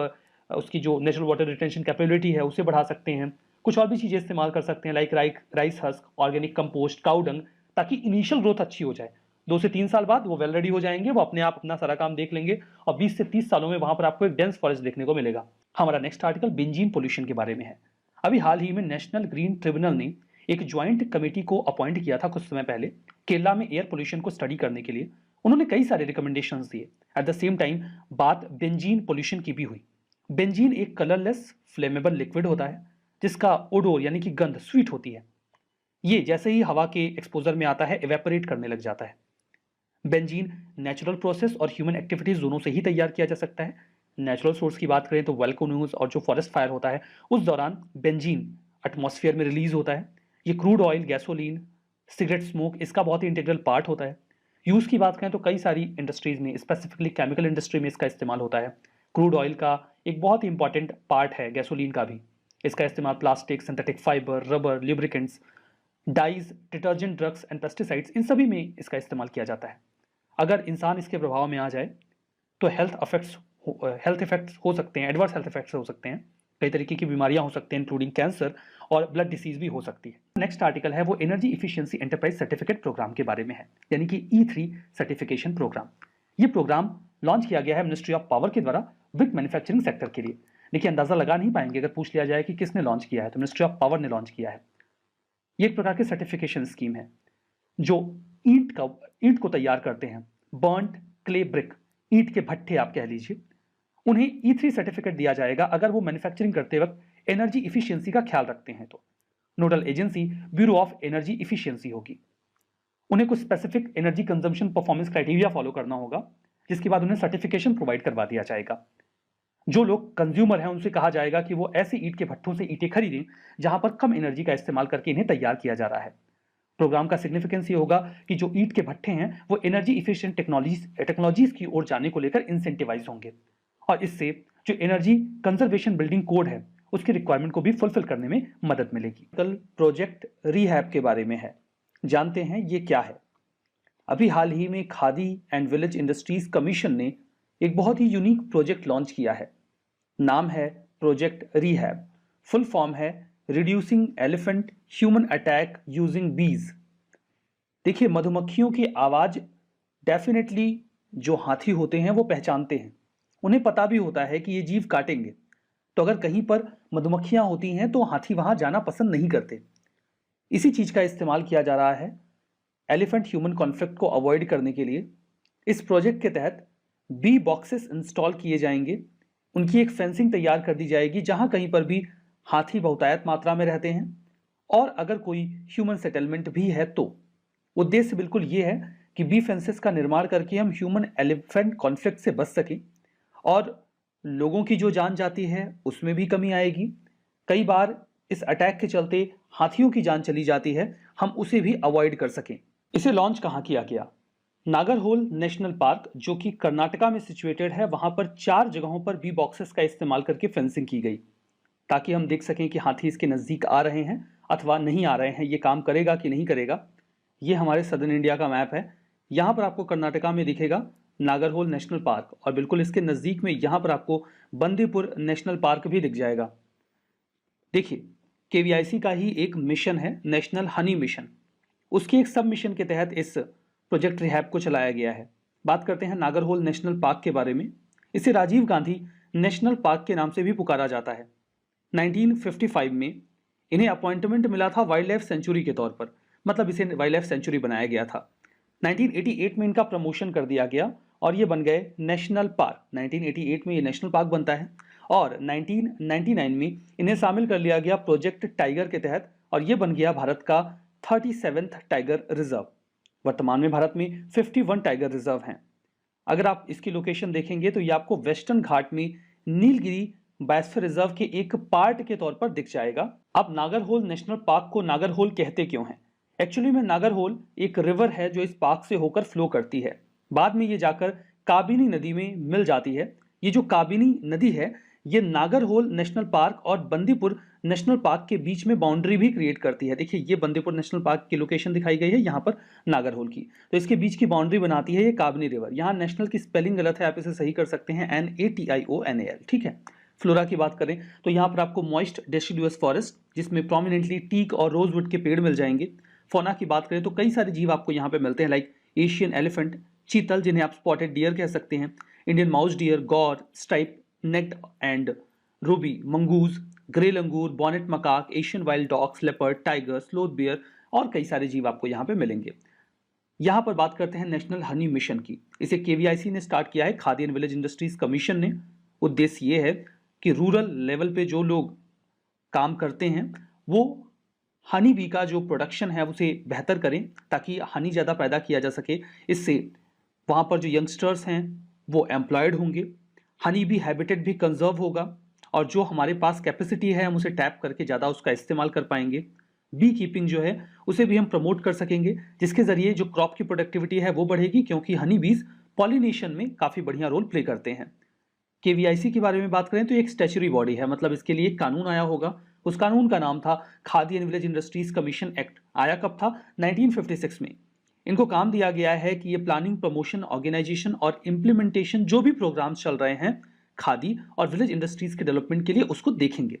उसकी जो नेचुरल वाटर रिटेंशन कैपेबिलिटी है उसे बढ़ा सकते हैं। कुछ और भी चीजें इस्तेमाल कर सकते हैं like rice husk, organic compost, cow dung, ताकि इनिशियल ग्रोथ अच्छी हो जाए। 2 से 3 साल बाद वो वेल रेडी हो जाएंगे, वो अपने आप अपना सारा काम देख लेंगे और 20 से 30 सालों में वहां पर आपको एक डेंस फॉरेस्ट देखने को मिलेगा। हमारा नेक्स्ट आर्टिकल बेंजीन पोल्यूशन के बारे में है। अभी हाल ही में नेशनल ग्रीन ट्रिब्यूनल ने एक ज्वाइंट कमेटी को अपॉइंट किया था कुछ समय पहले केरला में एयर पोल्यूशन को स्टडी करने के लिए। उन्होंने कई सारे रिकमेंडेशंस दिए। एट द सेम टाइम बात बेंजीन पोल्यूशन की भी हुई। बेंजीन एक कलरलेस फ्लेमेबल लिक्विड होता है जिसका ओडोर यानी कि गंध स्वीट होती है। ये जैसे ही हवा के एक्सपोजर में आता है इवेपोरेट करने लग जाता है। बेंजीन नेचुरल प्रोसेस और ह्यूमन एक्टिविटीज दोनों से ही तैयार किया जा सकता है। नेचुरल सोर्स की बात करें तो वोल्केनोज और जो फॉरेस्ट फायर होता है उस दौरान बेंजीन एटमॉस्फेयर में रिलीज होता है। ये crude oil, gasoline, cigarette smoke इसका बहुत ही इंटीग्रल पार्ट होता है। यूज़ की बात करें तो कई सारी इंडस्ट्रीज में, स्पेसिफिकली केमिकल इंडस्ट्री में इसका इस्तेमाल होता है। क्रूड ऑयल का एक बहुत ही इंपॉर्टेंट पार्ट है गैसोलीन का भी। इसका इस्तेमाल plastic, synthetic fibre, rubber, lubricants, dyes, detergent, drugs and pesticides, इन सभी में इसका इस्तेमाल किया जाता है। अगर इंसान इसके प्रभाव में आ जाए तो हेल्थ इफेक्ट्स हो सकते हैं, एडवर्स हेल्थ इफेक्ट्स हो सकते हैं। कई तरीके की बीमारियां हो सकते हैं इंक्लूडिंग कैंसर और ब्लड डिसीज भी हो सकती है। नेक्स्ट आर्टिकल है वो energy efficiency enterprise certificate programme के बारे में है, यानी कि E3 सर्टिफिकेशन प्रोग्राम। ये प्रोग्राम लॉन्च किया गया है मिनिस्ट्री ऑफ पावर के द्वारा विद मैन्युफैक्चरिंग सेक्टर के लिए। देखिए अंदाजा लगा नहीं पाएंगे अगर पूछ लिया जाए कि किसने लॉन्च किया है, तो मिनिस्ट्री ऑफ पावर ने लॉन्च किया है। ये एक प्रकार की सर्टिफिकेशन स्कीम है जो ईंट को तैयार करते हैं, बर्न्ड क्ले ब्रिक, ईंट के भट्ठे आप कह लीजिए, उन्हें E3 सर्टिफिकेट दिया जाएगा अगर वो मैन्युफैक्चरिंग करते वक्त एनर्जी इफिशियंसी का ख्याल रखते हैं तो। Nodal agency bureau of energy efficiency होगी। उन्हें कुछ specific energy consumption performance criteria follow करना होगा, जिसके बाद उन्हें सर्टिफिकेशन प्रोवाइड करवा दिया जाएगा। जो लोग कंज्यूमर हैं उनसे कहा जाएगा कि वो ऐसे ईंट के भट्ठों से ईंटें खरीदें जहां पर कम एनर्जी का इस्तेमाल करके इन्हें तैयार किया जा रहा है। प्रोग्राम का सिग्निफिकेंस ये होगा कि जो ईंट के भट्ठे हैं वो एनर्जी इफिशिएंट टेक्नोलॉजीज की ओर जाने को लेकर इंसेंटिवाइज होंगे, और इससे जो एनर्जी कंजर्वेशन बिल्डिंग कोड है उसकी रिक्वायरमेंट को भी फुलफिल करने में मदद मिलेगी। कल प्रोजेक्ट रीहैब के बारे में है, जानते हैं ये क्या है। अभी हाल ही में khadi and village industries commission ने एक बहुत ही यूनिक प्रोजेक्ट लॉन्च किया है। नाम है प्रोजेक्ट रीहैब, फुल फॉर्म है reducing elephant human attack using बीज। देखिए, मधुमक्खियों की आवाज डेफिनेटली जो हाथी होते हैं वो पहचानते हैं, उन्हें पता भी होता है कि ये जीव काटेंगे, तो अगर कहीं पर मधुमक्खियां होती हैं तो हाथी वहां जाना पसंद नहीं करते। इसी चीज का इस्तेमाल किया जा रहा है एलिफेंट ह्यूमन कॉन्फ्लिक्ट को अवॉइड करने के लिए। इस प्रोजेक्ट के तहत बी बॉक्सेस इंस्टॉल किए जाएंगे, उनकी एक फेंसिंग तैयार कर दी जाएगी जहां कहीं पर भी हाथी बहुतायत मात्रा में रहते हैं, और अगर कोई ह्यूमन सेटलमेंट भी है तो उद्देश्य बिल्कुल ये है कि बी फेंसेस का निर्माण करके हम ह्यूमन एलिफेंट कॉन्फ्लिक्ट से बच सकें, और लोगों की जो जान जाती है उसमें भी कमी आएगी। कई बार इस अटैक के चलते हाथियों की जान चली जाती है, हम उसे भी अवॉइड कर सकें। इसे लॉन्च कहाँ किया गया? नागरहोल नेशनल पार्क, जो कि कर्नाटका में सिचुएटेड है, वहां पर 4 जगहों पर बी बॉक्सेस का इस्तेमाल करके फेंसिंग की गई, ताकि हम देख सकें कि हाथी इसके नज़दीक आ रहे हैं अथवा नहीं आ रहे हैं, ये काम करेगा कि नहीं करेगा। ये हमारे सदर्न इंडिया का मैप है। यहाँ पर आपको कर्नाटका में दिखेगा नागरहोल नेशनल पार्क, और बिल्कुल इसके नज़दीक में यहाँ पर आपको बंदीपुर नेशनल पार्क भी दिख जाएगा। देखिए, केवीआईसी का ही एक मिशन है, नेशनल हनी मिशन, उसके एक सब मिशन के तहत इस प्रोजेक्ट रिहैब को चलाया गया है। बात करते हैं नागरहोल नेशनल पार्क के बारे में। इसे राजीव गांधी नेशनल पार्क के नाम से भी पुकारा जाता है। 1955 में इन्हें अपॉइंटमेंट मिला था वाइल्ड लाइफ सेंचुरी के तौर पर, मतलब इसे वाइल्ड लाइफ सेंचुरी बनाया गया था। 1988 में इनका प्रमोशन कर दिया गया और ये बन गए नेशनल पार्क। 1988 में ये नेशनल पार्क बनता है, और 1999 में इन्हें शामिल कर लिया गया प्रोजेक्ट टाइगर के तहत, और ये बन गया भारत का 37वां टाइगर रिजर्व। वर्तमान में भारत में 51 टाइगर रिजर्व हैं। अगर आप इसकी लोकेशन देखेंगे तो ये आपको वेस्टर्न घाट में नीलगिरी बायोस्फीयर रिजर्व के एक पार्ट के तौर पर दिख जाएगा। अब नागरहोल नेशनल पार्क को नागरहोल कहते क्यों हैं? एक्चुअली में नागरहोल एक रिवर है जो इस पार्क से होकर फ्लो करती है, बाद में ये जाकर काबिनी नदी में मिल जाती है। ये जो काबिनी नदी है ये नागरहोल नेशनल पार्क और बंदीपुर नेशनल पार्क के बीच में बाउंड्री भी क्रिएट करती है। देखिए, ये बंदीपुर नेशनल पार्क की लोकेशन दिखाई गई है, यहाँ पर नागरहोल की, तो इसके बीच की बाउंड्री बनाती है ये काबिनी रिवर। यहाँ नेशनल की स्पेलिंग गलत है, आप इसे सही कर सकते हैं, NATIONAL, ठीक है। फ्लोरा की बात करें तो यहाँ पर आपको मॉइस्ट डेसिडुअस फॉरेस्ट, जिसमें प्रोमिनेंटली टीक और रोजवुड के पेड़ मिल जाएंगे। फौना की बात करें तो कई सारे जीव आपको यहाँ पे मिलते हैं, लाइक एशियन एलिफेंट, चीतल जिन्हें आप स्पॉटेड डियर कह सकते हैं, Indian mouse deer, gaur, stripe necked and ruddy, mongoose, grey langur, bonnet macaque, Asian wild dogs, leopard, tiger, sloth bear और कई सारे जीव आपको यहाँ पे मिलेंगे। यहाँ पर बात करते हैं नेशनल हनी मिशन की। इसे केवीआईसी ने स्टार्ट किया है, khadi and village industries commission ने। उद्देश्य ये है कि रूरल लेवल पे जो लोग काम करते हैं वो हनी बी का जो प्रोडक्शन है उसे बेहतर करें, ताकि हनी ज़्यादा पैदा किया जा सके। इससे वहाँ पर जो यंगस्टर्स हैं वो एम्प्लॉयड होंगे, हनी बी हैबिटेट भी कंजर्व होगा, और जो हमारे पास कैपेसिटी है हम उसे टैप करके ज़्यादा उसका इस्तेमाल कर पाएंगे। बी कीपिंग जो है उसे भी हम प्रमोट कर सकेंगे, जिसके ज़रिए जो क्रॉप की प्रोडक्टिविटी है वो बढ़ेगी, क्योंकि हनी बीज पॉलिनेशन में काफ़ी बढ़िया रोल प्ले करते हैं। केवीआईसी के बारे में बात करें तो एक स्टैच्यूटरी बॉडी है, मतलब इसके लिए एक कानून आया होगा। उस कानून का नाम था khadi and village industries commission act. आया कब था? 1956 में। इनको काम दिया गया है कि ये प्लानिंग, प्रमोशन, ऑर्गेनाइजेशन और इम्प्लीमेंटेशन जो भी प्रोग्राम्स चल रहे हैं खादी और विलेज इंडस्ट्रीज के डेवलपमेंट के लिए उसको देखेंगे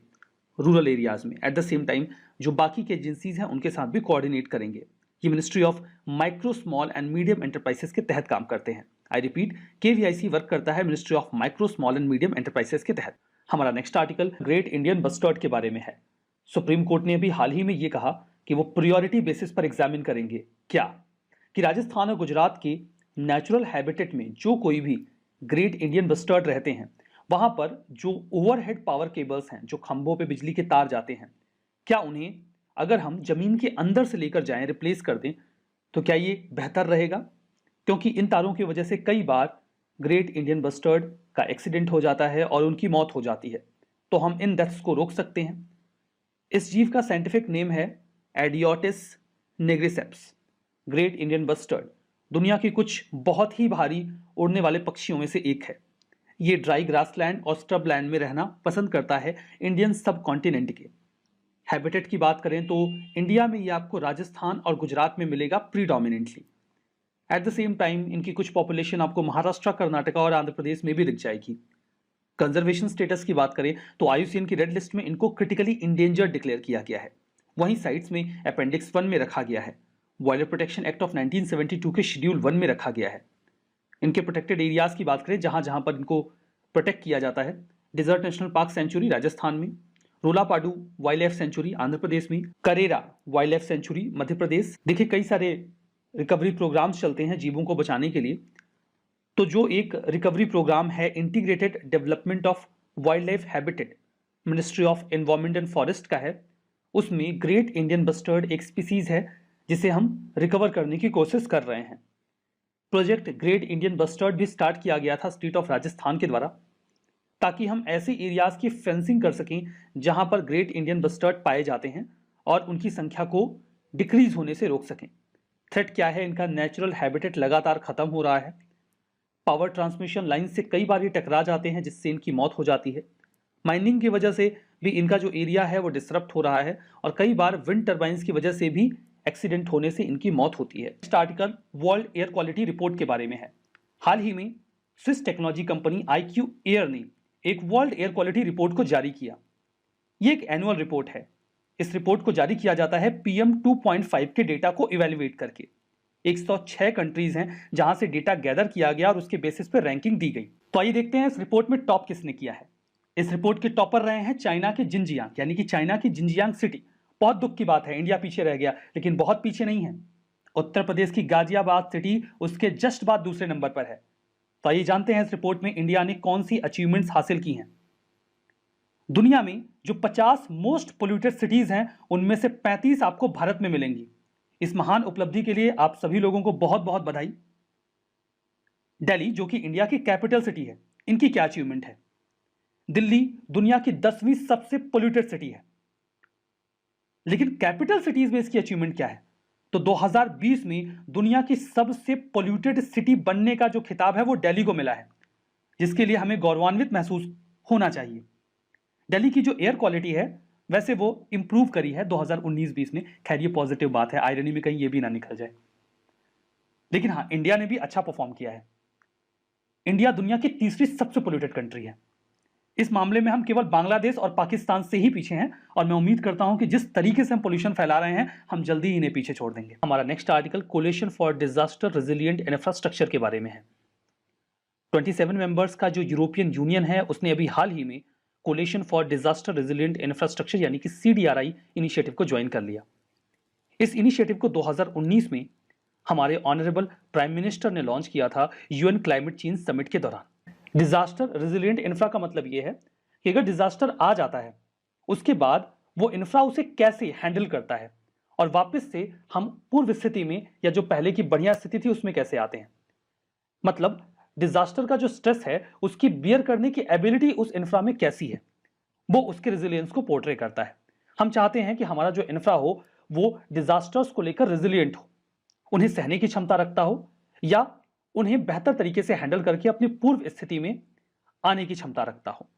रूरल एरियाज में। एट द सेम टाइम जो बाकी के एजेंसीज हैं उनके साथ भी कोऑर्डिनेट करेंगे। ये ministry of micro, small and medium enterprises के तहत काम करते हैं। आई रिपीट, केवीआईसी वर्क करता है ministry of micro, small and medium enterprises के तहत। हमारा next article great Indian bustard के बारे में है। सुप्रीम कोर्ट ने भी हाल ही में ये कहा कि वो प्रायोरिटी बेसिस पर एग्जामिन करेंगे क्या कि राजस्थान और गुजरात के नेचुरल हैबिटेट में जो कोई भी ग्रेट इंडियन बस्टर्ड रहते हैं वहां पर जो ओवरहेड पावर केबल्स हैं, जो खंभों पे बिजली के तार जाते हैं, क्या उन्हें अगर हम जमीन के अंदर से लेकर जाएं, रिप्लेस कर दें, तो क्या ये बेहतर रहेगा? क्योंकि इन तारों की वजह से कई बार ग्रेट इंडियन बस्टर्ड का एक्सीडेंट हो जाता है और उनकी मौत हो जाती है, तो हम इन डेथ्स को रोक सकते हैं। इस जीव का साइंटिफिक नेम है एडियोटिस निग्रिसेप्स। ग्रेट इंडियन बस्टर्ड दुनिया की कुछ बहुत ही भारी उड़ने वाले पक्षियों में से एक है। ये ड्राई ग्रासलैंड और स्क्रबलैंड में रहना पसंद करता है इंडियन सब कॉन्टिनेंट के। हैबिटेट की बात करें तो इंडिया में ये आपको राजस्थान और गुजरात में मिलेगा predominantly. Eight the same time इनकी कुछ पॉपुलेशन आपको महाराष्ट्र, कर्नाटका और आंध्र प्रदेश में भी दिख जाएगी। कंजर्वेशन स्टेटस की बात करें तो आईयूसीएन की रेड लिस्ट में इनको क्रिटिकली इंडेंजर्ड डिक्लेयर किया गया है। वहीं साइट्स में अपेंडिक्स 1 में रखा गया है। वाइल्ड प्रोटेक्शन एक्ट ऑफ 1972 के शेड्यूल 1 में रखा गया है। इनके प्रोटेक्टेड एरियाज की बात करें जहां जहां पर इनको प्रोटेक्ट किया जाता है, desert national park sanctuary Rajasthan में, Rollapadu wild life sanctuary Andhra Pradesh में, Karera wild life sanctuary Madhya Pradesh. देखिए कई सारे रिकवरी प्रोग्राम्स चलते हैं जीवों को बचाने के लिए। तो जो एक रिकवरी प्रोग्राम है integrated development of wild life habitat, ministry of environment and forest का है, उसमें ग्रेट इंडियन बस्टर्ड एक स्पीसीज है जिसे हम रिकवर करने की कोशिश कर रहे हैं। प्रोजेक्ट ग्रेट इंडियन बस्टर्ड भी स्टार्ट किया गया था स्टेट ऑफ राजस्थान के द्वारा, ताकि हम ऐसे एरियाज की फेंसिंग कर सकें जहां पर ग्रेट इंडियन बस्टर्ड पाए जाते हैं और उनकी संख्या को डिक्रीज होने से रोक सकें। थ्रेट क्या है? इनका नेचुरल हैबिटेट लगातार खत्म हो रहा है। पावर ट्रांसमिशन लाइन से कई बार ये टकरा जाते हैं जिससे इनकी मौत हो जाती है। माइनिंग की वजह से भी इनका जो एरिया है वो डिसरप्ट हो रहा है और कई बार विंड टर्बाइंस की वजह से भी एक्सीडेंट होने से इनकी मौत होती है। Next article world air quality report के बारे में है। हाल ही में Swiss technology company IQ air ने एक वर्ल्ड एयर क्वालिटी रिपोर्ट को जारी किया। ये एक एनुअल रिपोर्ट है। इस रिपोर्ट को जारी किया जाता है PM 2.5 के डेटा को इवेल्युएट करके। 106 कंट्रीज हैं जहां से डेटा गैदर किया गया और उसके बेसिस पे रैंकिंग दी गई। तो आइए देखते हैं इस रिपोर्ट में टॉप किसने किया है। इस रिपोर्ट के टॉपर रहे हैं चाइना के जिनजियांग, यानी कि चाइना की जिनजियांग सिटी। बहुत दुख की बात है, इंडिया पीछे रह गया, लेकिन बहुत पीछे नहीं है। उत्तर प्रदेश की गाजियाबाद सिटी उसके जस्ट बाद दूसरे नंबर पर है। तो आइए जानते हैं इस रिपोर्ट में इंडिया ने कौन सी अचीवमेंट्स हासिल की हैं। दुनिया में जो 50 मोस्ट पोल्यूटेड सिटीज हैं उनमें से 35 आपको भारत में मिलेंगी। इस महान उपलब्धि के लिए आप सभी लोगों को बहुत बहुत बधाई। दिल्ली जो कि इंडिया की कैपिटल सिटी है, इनकी क्या अचीवमेंट है? दिल्ली दुनिया की 10वीं सबसे पोल्यूटेड सिटी है, लेकिन कैपिटल सिटीज में इसकी अचीवमेंट क्या है? तो 2020 में दुनिया की सबसे पोल्यूटेड सिटी बनने का जो खिताब है वो दिल्ली को मिला है, जिसके लिए हमें गौरवान्वित महसूस होना चाहिए। दिल्ली की जो एयर क्वालिटी है वैसे वो इंप्रूव करी है 2019-20 में। खैर ये पॉजिटिव बात है, आयरनी में कहीं ये भी ना निकल जाए। लेकिन हाँ, इंडिया ने भी अच्छा परफॉर्म किया है। इंडिया दुनिया की तीसरी सबसे पोल्यूटेड कंट्री है। इस मामले में हम केवल बांग्लादेश और पाकिस्तान से ही पीछे हैं और मैं उम्मीद करता हूं कि जिस तरीके से हम पोल्यूशन फैला रहे हैं हम जल्दी ही इन्हें पीछे छोड़ देंगे। हमारा next article Coalition for Disaster Resilient Infrastructure के बारे में है। 27 मेंबर्स का जो यूरोपियन यूनियन है उसने अभी हाल ही में Coalition for Disaster Resilient Infrastructure यानी कि CDRI इनिशिएटिव को ज्वाइन कर लिया। इस इनिशिएटिव को 2019 में हमारे ऑनरेबल प्राइम मिनिस्टर ने लॉन्च किया था UN क्लाइमेट चेंज समिट के दौरान। डिजास्टर रेजिलिएंट इंफ्रा का मतलब यह है कि अगर डिजास्टर आ जाता है उसके बाद वो इंफ्रा उसे कैसे हैंडल करता है और वापस से हम पूर्व स्थिति में या जो पहले की बढ़िया स्थिति थी उसमें कैसे आते हैं। मतलब डिजास्टर का जो स्ट्रेस है उसकी बियर करने की एबिलिटी उस इंफ्रा में कैसी है, वो उसके रेजिलियंस को पोर्ट्रे करता है। हम चाहते हैं कि हमारा जो इंफ्रा हो वो डिजास्टर्स को लेकर रेजिलियंट हो, उन्हें सहने की क्षमता रखता हो या उन्हें बेहतर तरीके से हैंडल करके अपनी पूर्व स्थिति में आने की क्षमता रखता हो।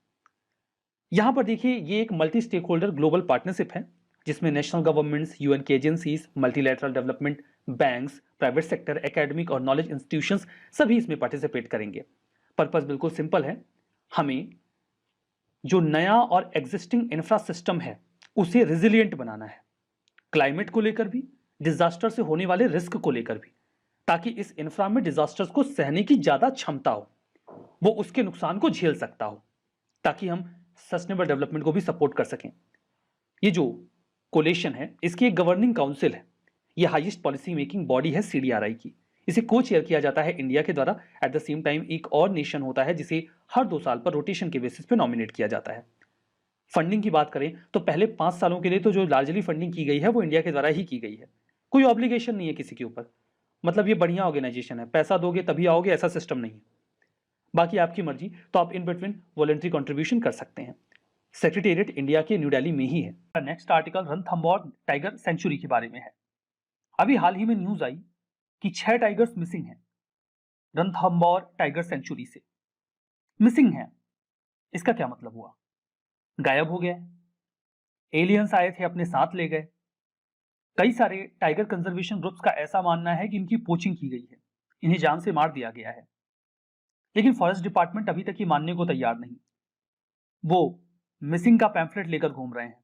यहां पर देखिए ये एक multi stakeholder global partnership है जिसमें नेशनल गवर्नमेंट्स, UN की agencies, multilateral development banks, private sector, academic और नॉलेज इंस्टीट्यूशंस सभी इसमें पार्टिसिपेट करेंगे। पर्पस बिल्कुल सिंपल है, हमें जो नया और एग्जिस्टिंग इंफ्रा सिस्टम है उसे रेजिलिएंट बनाना है, क्लाइमेट को लेकर भी, डिजास्टर से होने वाले रिस्क को लेकर भी, ताकि इस इंफ्रा में डिजास्टर्स को सहने की ज्यादा क्षमता हो, वो उसके नुकसान को झेल सकता हो, ताकि हम सस्टेनेबल डेवलपमेंट को भी सपोर्ट कर सकें। ये जो कोलेशन है इसकी एक गवर्निंग काउंसिल है, ये हाईएस्ट पॉलिसी मेकिंग बॉडी है CDRI की। इसे को चेयर किया जाता है इंडिया के द्वारा। एट द सेम टाइम एक और नेशन होता है जिसे हर 2 साल पर रोटेशन के बेसिस पे नॉमिनेट किया जाता है। फंडिंग की बात करें तो पहले 5 सालों के लिए तो जो लार्जली फंडिंग की गई है वो इंडिया के द्वारा ही की गई है। कोई ऑब्लिगेशन नहीं है किसी के ऊपर। मतलब ये बढ़िया ऑर्गेनाइजेशन है, पैसा दोगे तभी आओगे ऐसा सिस्टम नहीं है। बाकी आपकी मर्जी, तो आप इन बिटवीन वॉलंटरी कंट्रीब्यूशन कर सकते हैं। सेक्रेटेरिएट इंडिया के न्यू दिल्ली में ही है। Next article Ranthambore tiger sanctuary के बारे में है। अभी हाल ही में न्यूज आई कि 6 टाइगर्स मिसिंग हैं रणथंभौर टाइगर सेंचुरी से। मिसिंग है, इसका क्या मतलब हुआ? गायब हो गए, एलियंस आए थे अपने साथ ले गए। कई सारे टाइगर कंजर्वेशन ग्रुप्स का ऐसा मानना है कि इनकी पोचिंग की गई है, इन्हें जान से मार दिया गया है। लेकिन फॉरेस्ट डिपार्टमेंट अभी तक ये मानने को तैयार नहीं। वो मिसिंग का पैम्फलेट लेकर घूम रहे हैं।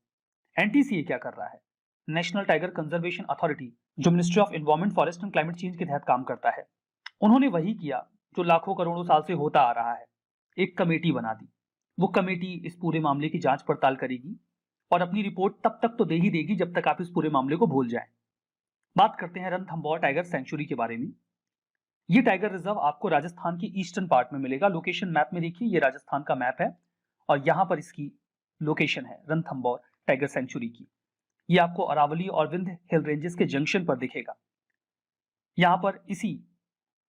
एनटीसीए क्या कर रहा है? नेशनल टाइगर कंजर्वेशन अथॉरिटी, जो ministry of environment, forest and climate change के तहत काम करता है, उन्होंने वही किया जो लाखों करोड़ों साल से होता आ रहा है। एक कमेटी बना दी। वो कमेटी इस पूरे मामले की जांच पड़ताल करेगी और अपनी रिपोर्ट तब तक तो दे ही देगी जब तक आप इस पूरे मामले को भूल जाएं। बात करते हैं रणथंभौर टाइगर सेंचुरी के बारे में। ये टाइगर रिजर्व आपको राजस्थान की ईस्टर्न पार्ट में मिलेगा। लोकेशन मैप में देखिए, ये राजस्थान का मैप है और यहाँ पर इसकी लोकेशन है रणथंभौर टाइगर सेंचुरी की। ये आपको अरावली और विंध्य हिल रेंजेस के जंक्शन पर दिखेगा। यहाँ पर इसी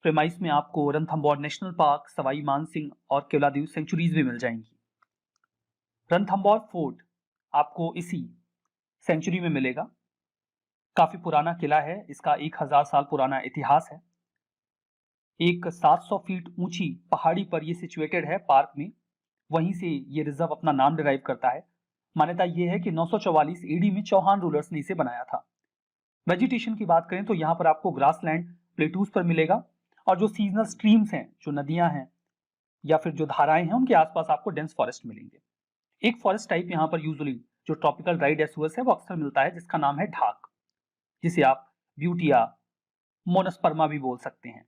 प्रेमाइस में आपको रणथंभौर नेशनल पार्क, सवाई मानसिंह और केवलादेव सेंचुरीज भी मिल जाएंगी। रणथंभौर फोर्ट आपको इसी सेंचुरी में मिलेगा। काफी पुराना किला है, इसका 1000 साल पुराना इतिहास है। एक 700 फीट ऊंची पहाड़ी पर यह सिचुएटेड है पार्क में, वहीं से ये रिजर्व अपना नाम डिराइव करता है। मान्यता यह है कि 944 एडी में चौहान रूलर्स ने इसे बनाया था। वेजिटेशन की बात करें तो यहाँ पर आपको ग्रासलैंड प्लेटूज पर मिलेगा और जो सीजनल स्ट्रीम्स हैं, जो नदियां हैं या फिर जो धाराएं हैं, उनके आसपास आपको डेंस फॉरेस्ट मिलेंगे। एक फॉरेस्ट टाइप यहाँ पर यूजुअली जो ट्रॉपिकल ड्राई डेसिडुअस है वो अक्सर मिलता है, जिसका नाम है ढाक, जिसे आप ब्यूटिया मोनस्पर्मा भी बोल सकते हैं।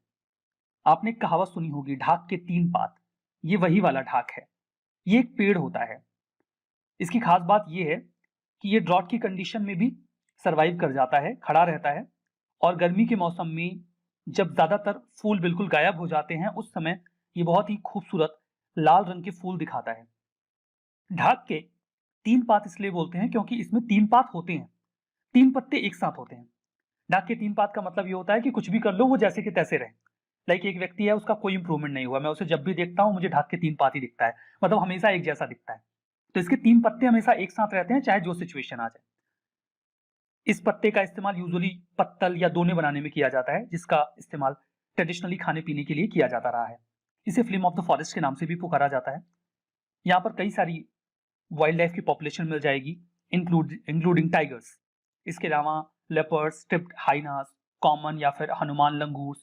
आपने एक कहावत सुनी होगी, ढाक के 3 पात। ये वही वाला ढाक है। ये एक पेड़ होता है। इसकी खास बात यह है कि ये ड्रॉट की कंडीशन में भी सरवाइव कर जाता है, खड़ा रहता है, और गर्मी के मौसम में जब ज्यादातर फूल बिल्कुल गायब हो जाते हैं उस समय ये बहुत ही खूबसूरत लाल रंग के फूल दिखाता है। ढाक के 3 पात इसलिए बोलते हैं क्योंकि इसमें 3 पात होते हैं, 3 पत्ते एक साथ होते हैं। ढाक के 3 पात का मतलब ये होता है कि कुछ भी कर लो वो जैसे के तैसे रहे। लाइक एक व्यक्ति है, उसका कोई इंप्रूवमेंट नहीं हुआ, मैं उसे जब भी देखता हूं मुझे ढाक के 3 पात ही दिखता है, मतलब हमेशा एक जैसा दिखता है। तो इसके 3 पत्ते हमेशा एक साथ रहते हैं, चाहे जो सिचुएशन आ जाए। इस पत्ते का इस्तेमाल यूजुअली पत्तल या दोने बनाने में किया जाता है, जिसका इस्तेमाल ट्रेडिशनली खाने पीने के लिए किया जाता रहा है। इसे फ्लेम ऑफ द फॉरेस्ट के नाम से भी पुकारा जाता है। यहाँ पर कई सारी वाइल्ड लाइफ की पॉपुलेशन मिल जाएगी, इंक्लूडिंग टाइगर्स। इसके अलावा लेपर्ड्स, स्ट्रिप्ड हाइनास, कॉमन या फिर Hanuman langur,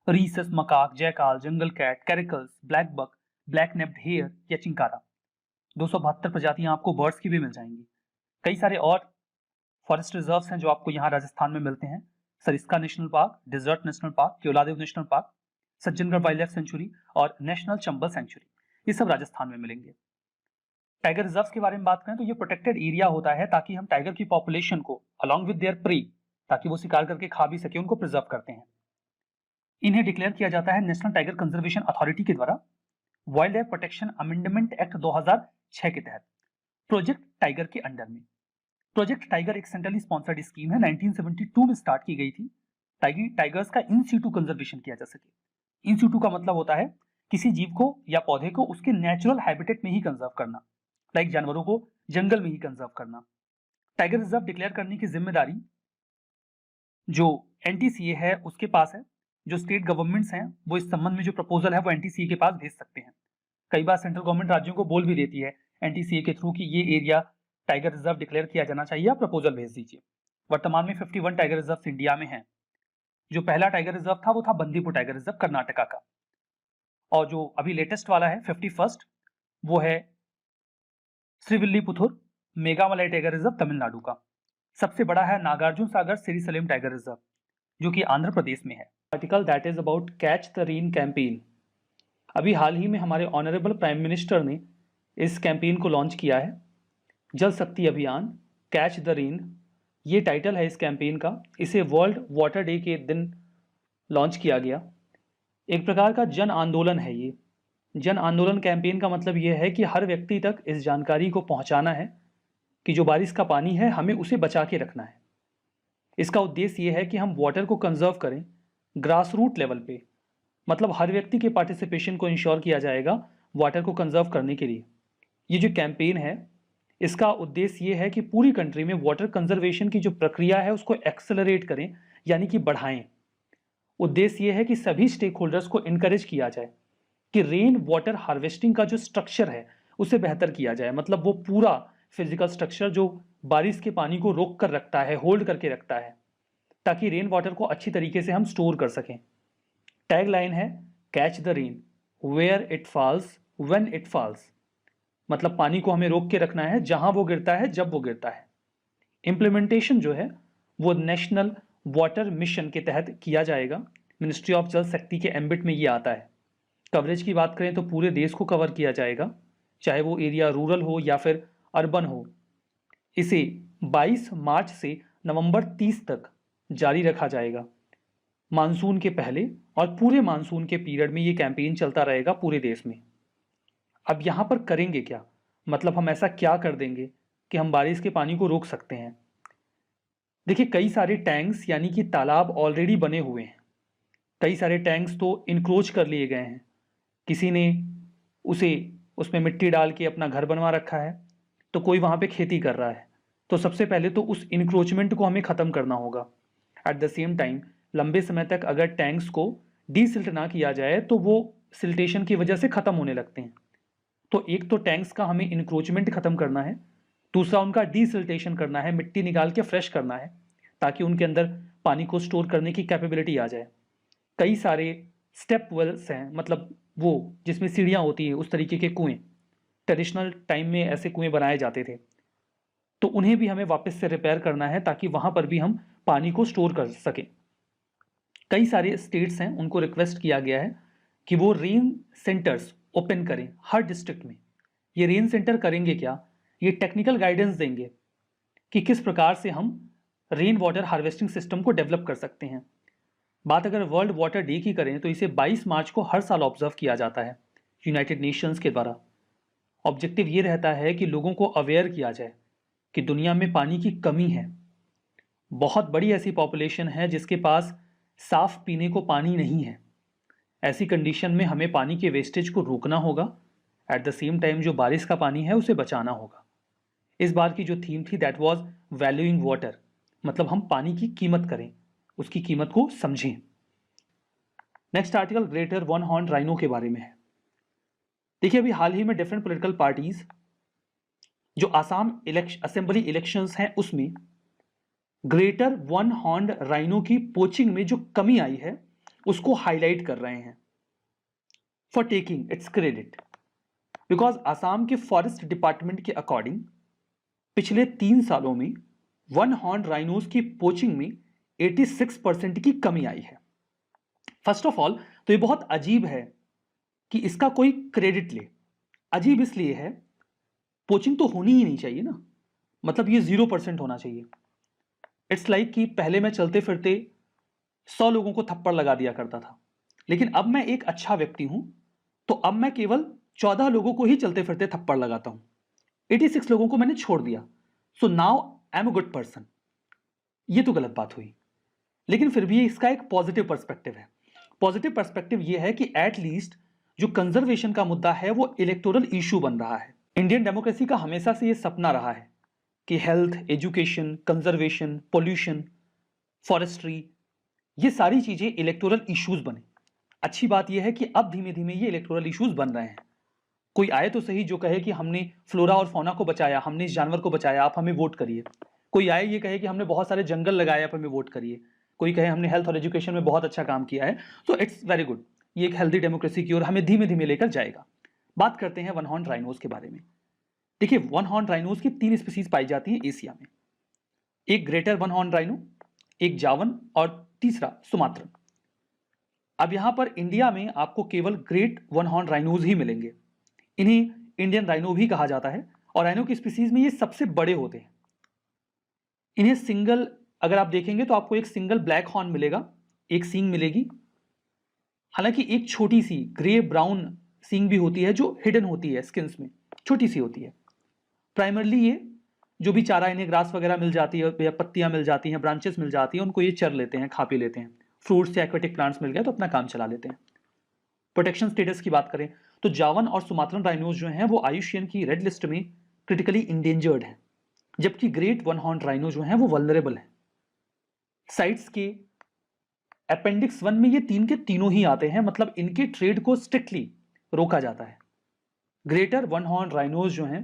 rhesus macaque, jackal, jungle cat, caracals, black buck, black naped hare या चिंकारा। 272 प्रजातियां आपको बर्ड्स की भी मिल जाएंगी। कई सारे और फॉरेस्ट रिजर्व्स हैं जो आपको यहाँ राजस्थान में मिलते हैं। Sariska national park, desert national park, Keoladeo national park, Sajjangarh wild life sanctuary और नेशनल चंबल सेंचुरी, ये सब राजस्थान में मिलेंगे। टाइगर रिजर्व्स के बारे में बात करें तो ये प्रोटेक्टेड एरिया होता है, ताकि हम टाइगर की पॉपुलेशन को अलॉन्ग विद देयर प्रे, ताकि वो शिकार करके खा भी सके, उनको प्रिजर्व करते हैं। इन्हें डिक्लेयर किया जाता है नेशनल टाइगर कंजर्वेशन अथॉरिटी के द्वारा wild life protection amendment act 2006 के तहत प्रोजेक्ट टाइगर के अंडर में। प्रोजेक्ट टाइगर एक सेंट्रली स्पॉन्सर्ड स्कीम है, 1972 में स्टार्ट की गई थी, ताकि टाइगर्स का इन सीटू कंजर्वेशन किया जा सके। इन सीटू का मतलब होता है किसी जीव को या पौधे को उसके नेचुरल हैबिटेट में ही कंजर्व करना, लाइक जानवरों को जंगल में ही कंजर्व करना। टाइगर रिजर्व डिक्लेयर करने की जिम्मेदारी जो एनटीसीए है उसके पास है। जो स्टेट गवर्नमेंट्स हैं वो इस संबंध में जो प्रपोजल है वो एनटीसीए के पास भेज सकते हैं। कई बार सेंट्रल गवर्नमेंट राज्यों को बोल भी देती है एनटीसीए के थ्रू कि ये एरिया टाइगर रिजर्व डिक्लेयर किया जाना चाहिए, आप प्रपोजल भेज दीजिए। वर्तमान में 51 टाइगर रिजर्व इंडिया में हैं। जो पहला टाइगर रिजर्व था वो था बंदीपुर टाइगर रिजर्व कर्नाटका का, और जो अभी लेटेस्ट वाला है 51st वो है श्रीविल्लीपुथुर मेघामलय टाइगर रिजर्व तमिलनाडु का। सबसे बड़ा है नागार्जुन सागर सिरिसलेम टाइगर रिजर्व जो कि आंध्र प्रदेश में है। Article that is about catch the rain campaign. अभी हाल ही में हमारे ऑनरेबल प्राइम मिनिस्टर ने इस कैंपेन को लॉन्च किया है, जल शक्ति अभियान कैच द रेन, ये टाइटल है इस कैंपेन का। इसे वर्ल्ड वाटर डे के दिन लॉन्च किया गया। एक प्रकार का जन आंदोलन है ये। जन आंदोलन कैंपेन का मतलब यह है कि हर व्यक्ति तक इस जानकारी को पहुंचाना है कि जो बारिश का पानी है हमें उसे बचा के रखना है। इसका उद्देश्य यह है कि हम वाटर को कंजर्व करें ग्रास रूट लेवल पे, मतलब हर व्यक्ति के पार्टिसिपेशन को इंश्योर किया जाएगा वाटर को कंजर्व करने के लिए। ये जो कैंपेन है इसका उद्देश्य ये है कि पूरी कंट्री में वाटर कंजर्वेशन की जो प्रक्रिया है उसको एक्सेलरेट करें, यानी कि बढ़ाएं। उद्देश्य ये है कि सभी स्टेक होल्डर्स को इनकरेज किया जाए कि रेन वाटर हार्वेस्टिंग का जो स्ट्रक्चर है उसे बेहतर किया जाए, मतलब वो पूरा फिजिकल स्ट्रक्चर जो बारिश के पानी को रोक कर रखता है, होल्ड करके रखता है, ताकि रेन वाटर को अच्छी तरीके से हम स्टोर कर सकें। टैग लाइन है catch the rain where it falls when it falls, मतलब पानी को हमें रोक के रखना है जहां वो गिरता है, जब वो गिरता है। इम्प्लीमेंटेशन जो है वो नेशनल वाटर मिशन के तहत किया जाएगा। मिनिस्ट्री ऑफ जल शक्ति के एम्बिट में ये आता है। कवरेज की बात करें तो पूरे देश को कवर किया जाएगा, चाहे वो एरिया रूरल हो या फिर अर्बन हो। इसे 22 मार्च से नवंबर 30 तक जारी रखा जाएगा। मानसून के पहले और पूरे मानसून के पीरियड में ये कैंपेन चलता रहेगा पूरे देश में। अब यहाँ पर करेंगे क्या, मतलब हम ऐसा क्या कर देंगे कि हम बारिश के पानी को रोक सकते हैं। देखिए, कई सारे टैंक्स यानी कि तालाब ऑलरेडी बने हुए हैं। कई सारे टैंक्स तो इनक्रोच कर लिए गए हैं, किसी ने उसमें मिट्टी डाल के अपना घर बनवा रखा है, तो कोई वहाँ पे खेती कर रहा है। तो सबसे पहले तो उस इनक्रोचमेंट को हमें ख़त्म करना होगा। एट द सेम टाइम लंबे समय तक अगर टैंक्स को डीसिल्ट ना किया जाए तो वो सिल्टेशन की वजह से ख़त्म होने लगते हैं। तो एक तो टैंक्स का हमें इंक्रोचमेंट खत्म करना है, दूसरा उनका डीसिल्टेशन करना है, मिट्टी निकाल के फ्रेश करना है ताकि उनके अंदर पानी को स्टोर करने की कैपेबिलिटी आ जाए। कई सारे स्टेप वेल्स हैं, मतलब वो जिसमें सीढ़ियाँ होती हैं, उस तरीके के कुएं ट्रेडिशनल टाइम में ऐसे कुएं बनाए जाते थे, तो उन्हें भी हमें वापस से रिपेयर करना है ताकि वहाँ पर भी हम पानी को स्टोर कर सकें। कई सारे स्टेट्स हैं, उनको रिक्वेस्ट किया गया है कि वो रेन सेंटर्स ओपन करें हर डिस्ट्रिक्ट में। ये रेन सेंटर करेंगे क्या, ये टेक्निकल गाइडेंस देंगे कि किस प्रकार से हम रेन वाटर हार्वेस्टिंग सिस्टम को डेवलप कर सकते हैं। बात अगर वर्ल्ड वाटर डे की करें तो इसे 22 मार्च को हर साल ऑब्जर्व किया जाता है यूनाइटेड नेशंस के द्वारा। ऑब्जेक्टिव ये रहता है कि लोगों को अवेयर किया जाए कि दुनिया में पानी की कमी है। बहुत बड़ी ऐसी पॉपुलेशन है जिसके पास साफ पीने को पानी नहीं है। ऐसी कंडीशन में हमें पानी के वेस्टेज को रोकना होगा, एट द सेम टाइम जो बारिश का पानी है उसे बचाना होगा। इस बार की जो थीम थी दैट वाज वैल्यूइंग वाटर, मतलब हम पानी की कीमत करें, उसकी कीमत को समझें। Next article greater one horn rhino के बारे में है। देखिए, अभी हाल ही में डिफरेंट पॉलिटिकल पार्टीज जो आसाम असेंबली इलेक्शंस हैं उसमें ग्रेटर वन हॉर्न राइनो की पोचिंग में जो कमी आई है उसको हाईलाइट कर रहे हैं for taking it's credit, because Assam के फॉरेस्ट डिपार्टमेंट के अकॉर्डिंग पिछले 3 सालों में वन हॉर्न राइनोज की पोचिंग में 86% की कमी आई है। फर्स्ट ऑफ ऑल तो ये बहुत अजीब है कि इसका कोई क्रेडिट ले। अजीब इसलिए है, पोचिंग तो होनी ही नहीं चाहिए ना, मतलब ये 0% होना चाहिए। इट्स लाइक कि पहले मैं चलते फिरते 100 लोगों को थप्पड़ लगा दिया करता था, लेकिन अब मैं एक अच्छा व्यक्ति हूं तो अब मैं केवल 14 लोगों को ही चलते फिरते थप्पड़ लगाता हूं। 86 लोगों को मैंने छोड़ दिया, so now I am a good person. ये तो गलत बात हुई, लेकिन फिर भी इसका एक पॉजिटिव पर्सपेक्टिव है। पॉजिटिव पर्सपेक्टिव ये है कि एटलीस्ट जो कंजर्वेशन का मुद्दा है वो इलेक्टोरल इशू बन रहा है। इंडियन डेमोक्रेसी का हमेशा से ये सपना रहा है कि health, education, conservation, pollution, forestry, ये सारी चीजें इलेक्टोरल इश्यूज बने। अच्छी बात यह है कि अब धीमे धीमे ये इलेक्टोरल इश्यूज बन रहे हैं। कोई आए तो सही जो कहे कि हमने फ्लोरा और फौना को बचाया, हमने इस जानवर को बचाया, आप हमें वोट करिए। कोई आए ये कहे कि हमने बहुत सारे जंगल लगाए, आप हमें वोट करिए। कोई कहे हमने हेल्थ और एजुकेशन में बहुत अच्छा काम किया है, तो इट्स वेरी गुड। ये एक हेल्दी डेमोक्रेसी की ओर हमें धीमे धीमे लेकर जाएगा। बात करते हैं वन हॉर्न राइनोज के बारे में। देखिए, वन हॉर्न राइनोज की 3 स्पीसीज पाई जाती हैं एशिया में। एक ग्रेटर वन हॉर्न राइनो, एक जावन और तीसरा सुमात्रन। अब यहां पर इंडिया में आपको केवल ग्रेट वन हॉर्न राइनोज ही मिलेंगे। इन्हें इंडियन राइनो भी कहा जाता है और राइनो की स्पीसीज में ये सबसे बड़े होते हैं। इन्हें सिंगल, अगर आप देखेंगे तो आपको एक सिंगल ब्लैक हॉर्न मिलेगा, एक सींग मिलेगी। हालांकि एक छोटी सी ग्रे ब्राउन सींग भी होती है जो हिडन होती है स्किन्स में, छोटी सी होती है। प्राइमरली ये जो भी चारा इन्हें ग्रास वगैरह मिल जाती है या पत्तियां मिल जाती हैं, ब्रांचेस मिल जाती हैं, उनको ये चर लेते हैं, खा पी लेते हैं। फ्रूट्स या एक्वेटिक प्लांट्स मिल गए तो अपना काम चला लेते हैं। प्रोटेक्शन स्टेटस की बात करें तो जावन और सुमात्रन राइनोज जो हैं वो आईयूसीएन की रेड लिस्ट में क्रिटिकली इंडेंजर्ड हैं, जबकि ग्रेट वन हॉर्न राइनो जो हैं वो वल्नरेबल हैं। साइट्स के अपेंडिक्स 1 में ये तीन के तीनों ही आते हैं, मतलब इनके ट्रेड को स्ट्रिक्टली रोका जाता है। ग्रेटर वन हॉर्न राइनोज जो हैं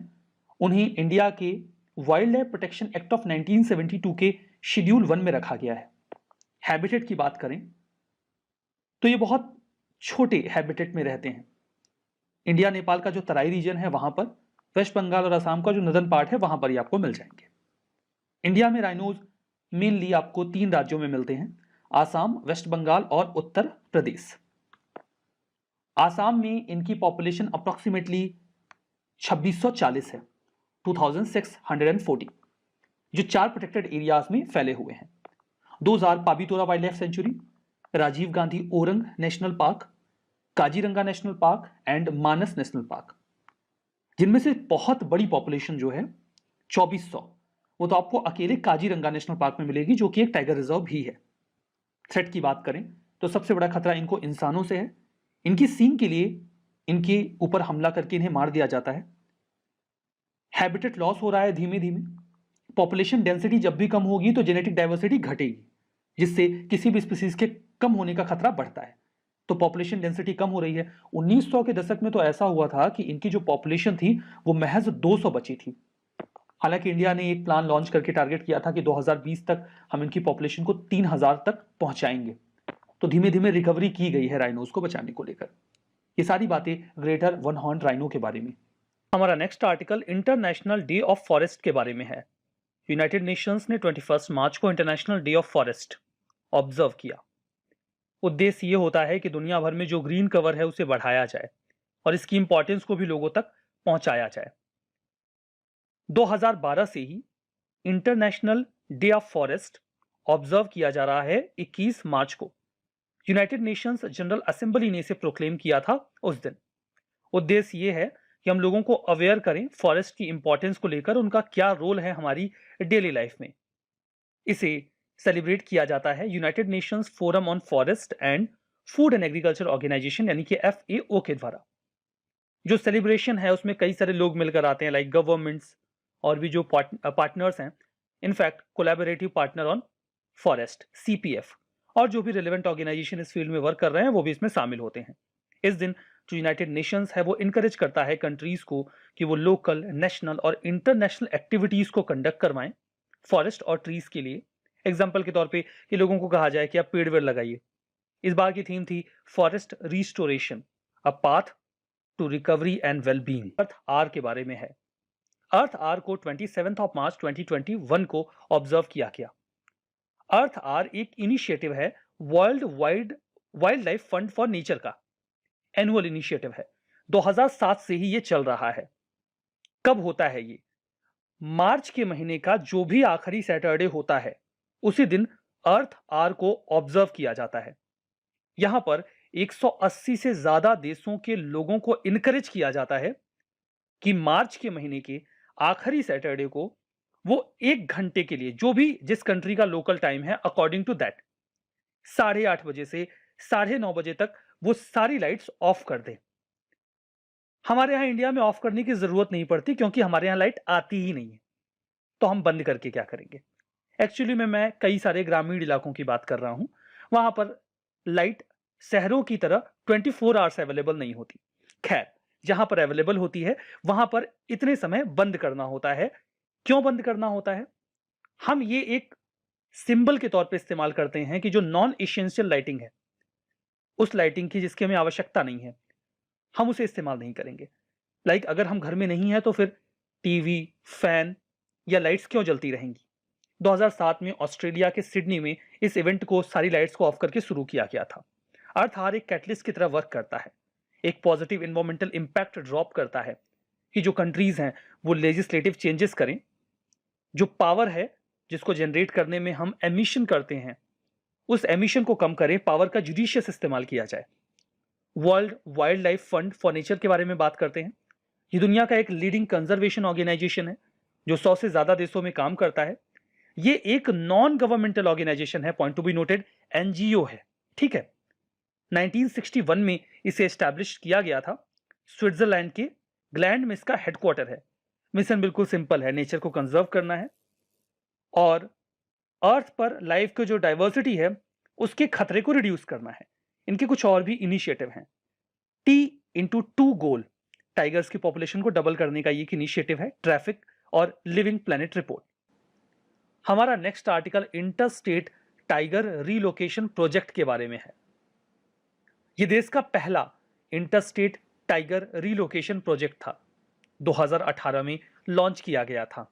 उन्हें इंडिया के wild life protection act of 1972 के शेड्यूल 1 में रखा गया है। हैबिटेट की बात करें तो ये बहुत छोटे हैबिटेट में रहते हैं। इंडिया नेपाल का जो तराई रीजन है वहां पर, वेस्ट बंगाल और असम का जो नदर्न पार्ट है वहां पर ही आपको मिल जाएंगे। इंडिया में राइनोज मेनली आपको 3 राज्यों में मिलते हैं, आसाम, वेस्ट बंगाल और उत्तर प्रदेश। आसाम में इनकी पॉपुलेशन अप्रोक्सीमेटली 2640 है, 2640, जो 4 प्रोटेक्टेड एरियाज में फैले हुए हैं। 2000 Pobitora wild life sanctuary, Rajiv Gandhi Orang national park, Kaziranga national park and Manas national park, जिनमें से बहुत बड़ी पॉपुलेशन जो है 2400, वो तो आपको अकेले काजीरंगा नेशनल पार्क में मिलेगी, जो कि एक टाइगर रिजर्व भी है। थ्रेट की बात करें तो सबसे बड़ा खतरा इनको इंसानों से है। इनकी सींग के लिए इनके ऊपर हमला करके इन्हें मार दिया जाता है। हैबिटेट लॉस हो रहा है धीमे धीमे। पॉपुलेशन डेंसिटी जब भी कम होगी तो जेनेटिक डाइवर्सिटी घटेगी, जिससे किसी भी स्पीसीज के कम होने का खतरा बढ़ता है। तो पॉपुलेशन डेंसिटी कम हो रही है। 1900 के दशक में तो ऐसा हुआ था कि इनकी जो पॉपुलेशन थी वो महज 200 बची थी। हालांकि इंडिया ने एक प्लान लॉन्च करके टारगेट किया था कि 2020 तक हम इनकी पॉपुलेशन को 3000 तक पहुंचाएंगे। तो धीमे धीमे रिकवरी की गई है राइनोज को बचाने को लेकर। ये सारी बातें ग्रेटर वन हॉर्न राइनो के बारे में। हमारा next article international day of forest के बारे में है। यूनाइटेड नेशंस ने 21 मार्च को international day of forest observe किया। उद्देश्य ये होता है कि दुनिया भर में जो ग्रीन कवर है उसे बढ़ाया जाए और इसकी इंपॉर्टेंस को भी लोगों तक पहुंचाया जाए। 2012 से ही international day of forest observe किया जा रहा है। 21 मार्च को यूनाइटेड नेशंस जनरल असेंबली ने इसे प्रोक्लेम किया था उस दिन। उद्देश्य ये है कि हम लोगों को अवेयर करें फॉरेस्ट की इंपॉर्टेंस को लेकर, उनका क्या रोल है हमारी डेली लाइफ में। इसे सेलिब्रेट किया जाता है United Nations Forum on Forest and Food and Agriculture Organization यानी कि FAO के द्वारा। जो सेलिब्रेशन है उसमें कई सारे लोग मिलकर आते हैं, लाइक गवर्नमेंट्स और भी जो पार्टनर्स हैं, in fact collaborative partner on forest CPF, और जो भी रिलेवेंट ऑर्गेनाइजेशन इस फील्ड में वर्क कर रहे हैं वो भी इसमें शामिल होते हैं। इस दिन जो यूनाइटेड नेशंस है वो इनकरेज करता है कंट्रीज को कि वो लोकल, नेशनल और इंटरनेशनल एक्टिविटीज को कंडक्ट करवाएं फॉरेस्ट और ट्रीज के लिए। एग्जाम्पल के तौर पे कि लोगों को कहा जाए कि आप पेड़ वेड़ लगाइए। इस बार की थीम थी forest restoration, a path to recovery and wellbeing. Earth Hour के बारे में है। अर्थ आर को 27 मार्च 2021 को ऑब्जर्व किया गया। अर्थ आर एक इनिशिएटिव है world wild life fund for nature का। एनुअल इनिशिएटिव है, 2007 से ही ये चल रहा है। कब होता है ये? मार्च के महीने का जो भी आखिरी सैटरडे होता है उसी दिन अर्थ आर को ऑब्जर्व किया जाता है। यहां पर 180 से ज्यादा देशों के लोगों को इनकरेज किया जाता है कि मार्च के महीने के आखिरी सैटरडे को वो 1 घंटे के लिए, जो भी जिस कंट्री का लोकल टाइम है अकॉर्डिंग टू दैट, 8:30 बजे से 9:30 बजे तक वो सारी लाइट्स ऑफ कर दें। हमारे यहां इंडिया में ऑफ करने की जरूरत नहीं पड़ती क्योंकि हमारे यहां लाइट आती ही नहीं है, तो हम बंद करके क्या करेंगे। एक्चुअली में मैं कई सारे ग्रामीण इलाकों की बात कर रहा हूं, वहां पर लाइट शहरों की तरह 24 आवर्स अवेलेबल नहीं होती। खैर, जहां पर अवेलेबल होती है वहां पर इतने समय बंद करना होता है। क्यों बंद करना होता है? हम ये एक सिंबल के तौर पे इस्तेमाल करते हैं कि जो नॉन एसेंशियल लाइटिंग है, उस लाइटिंग की जिसकी हमें आवश्यकता नहीं है, हम उसे इस्तेमाल नहीं करेंगे। लाइक अगर हम घर में नहीं है तो फिर टीवी, फैन या लाइट्स क्यों जलती रहेंगी? 2007 में ऑस्ट्रेलिया के सिडनी में इस इवेंट को सारी लाइट्स को ऑफ करके शुरू किया गया था। अर्थ आर एक कैटलिस्ट की तरह वर्क करता है, एक पॉजिटिव एनवायरमेंटल इंपैक्ट ड्रॉप करता है कि जो कंट्रीज हैं वो लेजिस्लेटिव चेंजेस करें, जो पावर है जिसको जनरेट करने में हम एमिशन करते हैं उस एमिशन को कम करें, पावर का जुडिशियस इस्तेमाल किया जाए। World wild life fund for nature के बारे में बात करते हैं। ये दुनिया का एक लीडिंग कंजर्वेशन ऑर्गेनाइजेशन है जो 100 से ज्यादा देशों में काम करता है। ये एक नॉन गवर्नमेंटल ऑर्गेनाइजेशन है, point to be noted, NGO है, ठीक है। 1961 में इसे एस्टैब्लिश किया गया था। स्विट्जरलैंड के ग्लैंड में इसका हेडक्वार्टर है। मिशन बिल्कुल सिंपल है, नेचर को कंजर्व करना है और अर्थ पर लाइफ की जो डाइवर्सिटी है उसके खतरे को रिड्यूस करना है। इनके कुछ और भी इनिशिएटिव हैं। T/2 गोल, टाइगर्स की पॉपुलेशन को डबल करने का ये एक इनिशिएटिव है। ट्रैफिक और लिविंग प्लेनेट रिपोर्ट। हमारा next article inter state tiger relocation project के बारे में है। यह देश का पहला inter state tiger relocation project था। 2018 में लॉन्च किया गया था,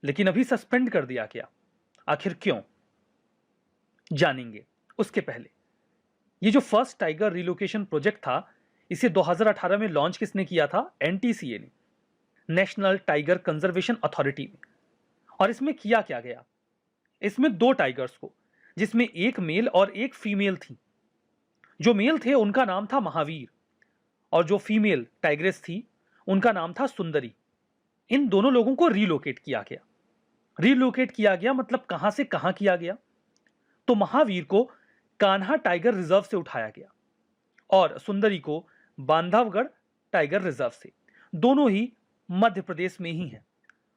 लेकिन अभी सस्पेंड कर दिया गया। आखिर क्यों, जानेंगे। उसके पहले ये जो फर्स्ट टाइगर रिलोकेशन प्रोजेक्ट था, इसे 2018 में लॉन्च किसने किया था? एनटीसीए ने, नेशनल टाइगर कंजर्वेशन अथॉरिटी ने। और इसमें किया क्या गया? इसमें 2 टाइगर्स को, जिसमें एक मेल और एक फीमेल थी। जो मेल थे उनका नाम था महावीर और जो फीमेल टाइग्रेस थी उनका नाम था सुंदरी। इन दोनों लोगों को रिलोकेट किया गया। रिलोकेट किया गया मतलब कहां से कहां किया गया? तो महावीर को कान्हा टाइगर रिजर्व से उठाया गया और सुंदरी को बांधवगढ़ टाइगर रिजर्व से। दोनों ही मध्य प्रदेश में ही हैं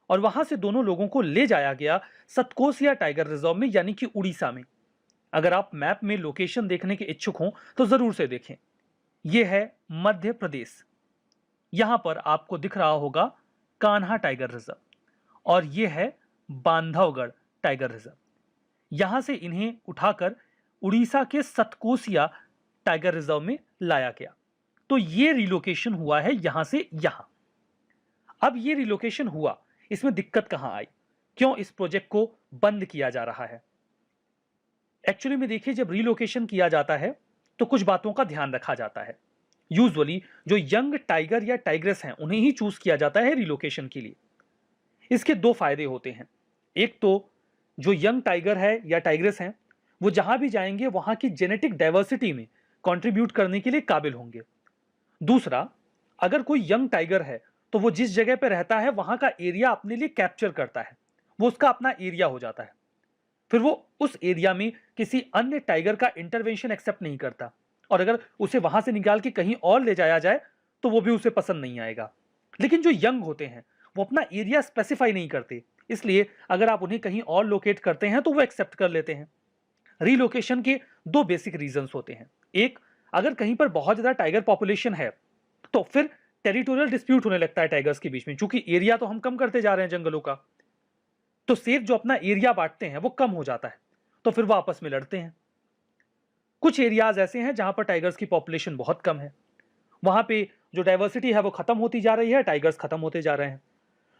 और वहां से दोनों लोगों को ले जाया गया सतकोसिया टाइगर रिजर्व में, यानी कि उड़ीसा में। अगर आप मैप में लोकेशन देखने के इच्छुक हों तो जरूर से देखें। यह है मध्य प्रदेश। यहां पर आपको दिख रहा होगा कान्हा टाइगर रिजर्व और यह है बांधवगढ़ टाइगर रिजर्व। यहां से इन्हें उठाकर उड़ीसा के सतकोसिया टाइगर रिजर्व में लाया गया। तो यह रिलोकेशन हुआ है यहां से यहां। अब यह रिलोकेशन हुआ, इसमें दिक्कत कहां आई? क्यों इस प्रोजेक्ट को बंद किया जा रहा है? एक्चुअली में देखिए, जब रिलोकेशन किया जाता है तो कुछ बातों का ध्यान रखा जाता है। यूजुअली जो यंग टाइगर या टाइग्रेस हैं उन्हें ही चूज किया जाता है रिलोकेशन के लिए। इसके 2 फायदे होते हैं। एक तो जो यंग टाइगर है या टाइग्रेस हैं वो जहां भी जाएंगे वहां की जेनेटिक डाइवर्सिटी में कंट्रीब्यूट करने के लिए काबिल होंगे। दूसरा, अगर कोई यंग टाइगर है तो वो जिस जगह पे रहता है वहां का एरिया अपने लिए कैप्चर करता है, वो उसका अपना एरिया हो जाता है। फिर वो उस एरिया में किसी अन्य टाइगर का इंटरवेंशन एक्सेप्ट नहीं करता और अगर उसे वहां से निकाल के कहीं और ले जाया जाए तो वो भी उसे पसंद नहीं आएगा। लेकिन जो यंग होते हैं वो अपना एरिया स्पेसिफाई नहीं करते, इसलिए अगर आप उन्हें कहीं और लोकेट करते हैं तो वो एक्सेप्ट कर लेते हैं। रिलोकेशन के 2 बेसिक रीजंस होते हैं। एक, अगर कहीं पर बहुत ज्यादा टाइगर पॉपुलेशन है तो फिर टेरिटोरियल डिस्प्यूट होने लगता है टाइगर्स के बीच में, क्योंकि एरिया तो हम कम करते जा रहे हैं जंगलों का, तो शेर जो अपना एरिया बांटते हैं वो कम हो जाता है, तो फिर वो आपस में लड़ते हैं। कुछ एरियाज ऐसे हैं जहां पर टाइगर्स की पॉपुलेशन बहुत कम है, वहां पे जो डाइवर्सिटी है वो खत्म होती जा रही है, टाइगर्स खत्म होते जा रहे हैं।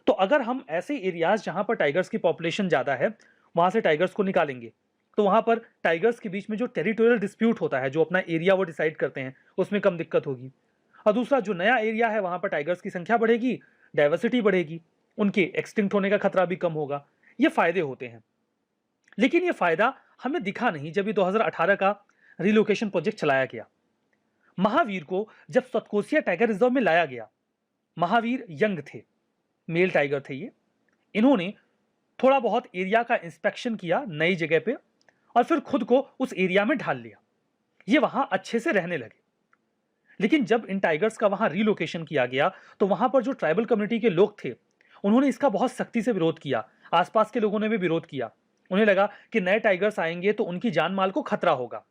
तो अगर हम ऐसे एरियाज जहां पर टाइगर्स की पॉपुलेशन ज्यादा है वहां से टाइगर्स को निकालेंगे तो वहां पर टाइगर्स के बीच में जो टेरिटोरियल डिस्प्यूट होता है, जो अपना एरिया वो डिसाइड करते हैं, उसमें कम दिक्कत होगी। और दूसरा, जो नया एरिया है वहां पर टाइगर्स की संख्या बढ़ेगी, डाइवर्सिटी बढ़ेगी, उनके एक्सटिंक्ट होने का खतरा भी कम होगा। ये फायदे होते हैं। लेकिन ये फायदा हमें दिखा नहीं जब ये 2018 का रिलोकेशन प्रोजेक्ट चलाया गया। महावीर को जब सतकोसिया टाइगर रिजर्व में लाया गया, महावीर यंग थे, मेल टाइगर थे ये। इन्होंने थोड़ा बहुत एरिया का इंस्पेक्शन किया नई जगह पे और फिर खुद को उस एरिया में ढाल लिया। ये वहां अच्छे से रहने लगे। लेकिन जब इन टाइगर्स का वहां रिलोकेशन किया गया तो वहां पर जो ट्राइबल कम्युनिटी के लोग थे उन्होंने इसका बहुत सख्ती से विरोध किया। आसपास के लोगों ने भी विरोध किया। उन्हें लगा कि नए टाइगर्स आएंगे तो उनकी जान माल को खतरा होगा।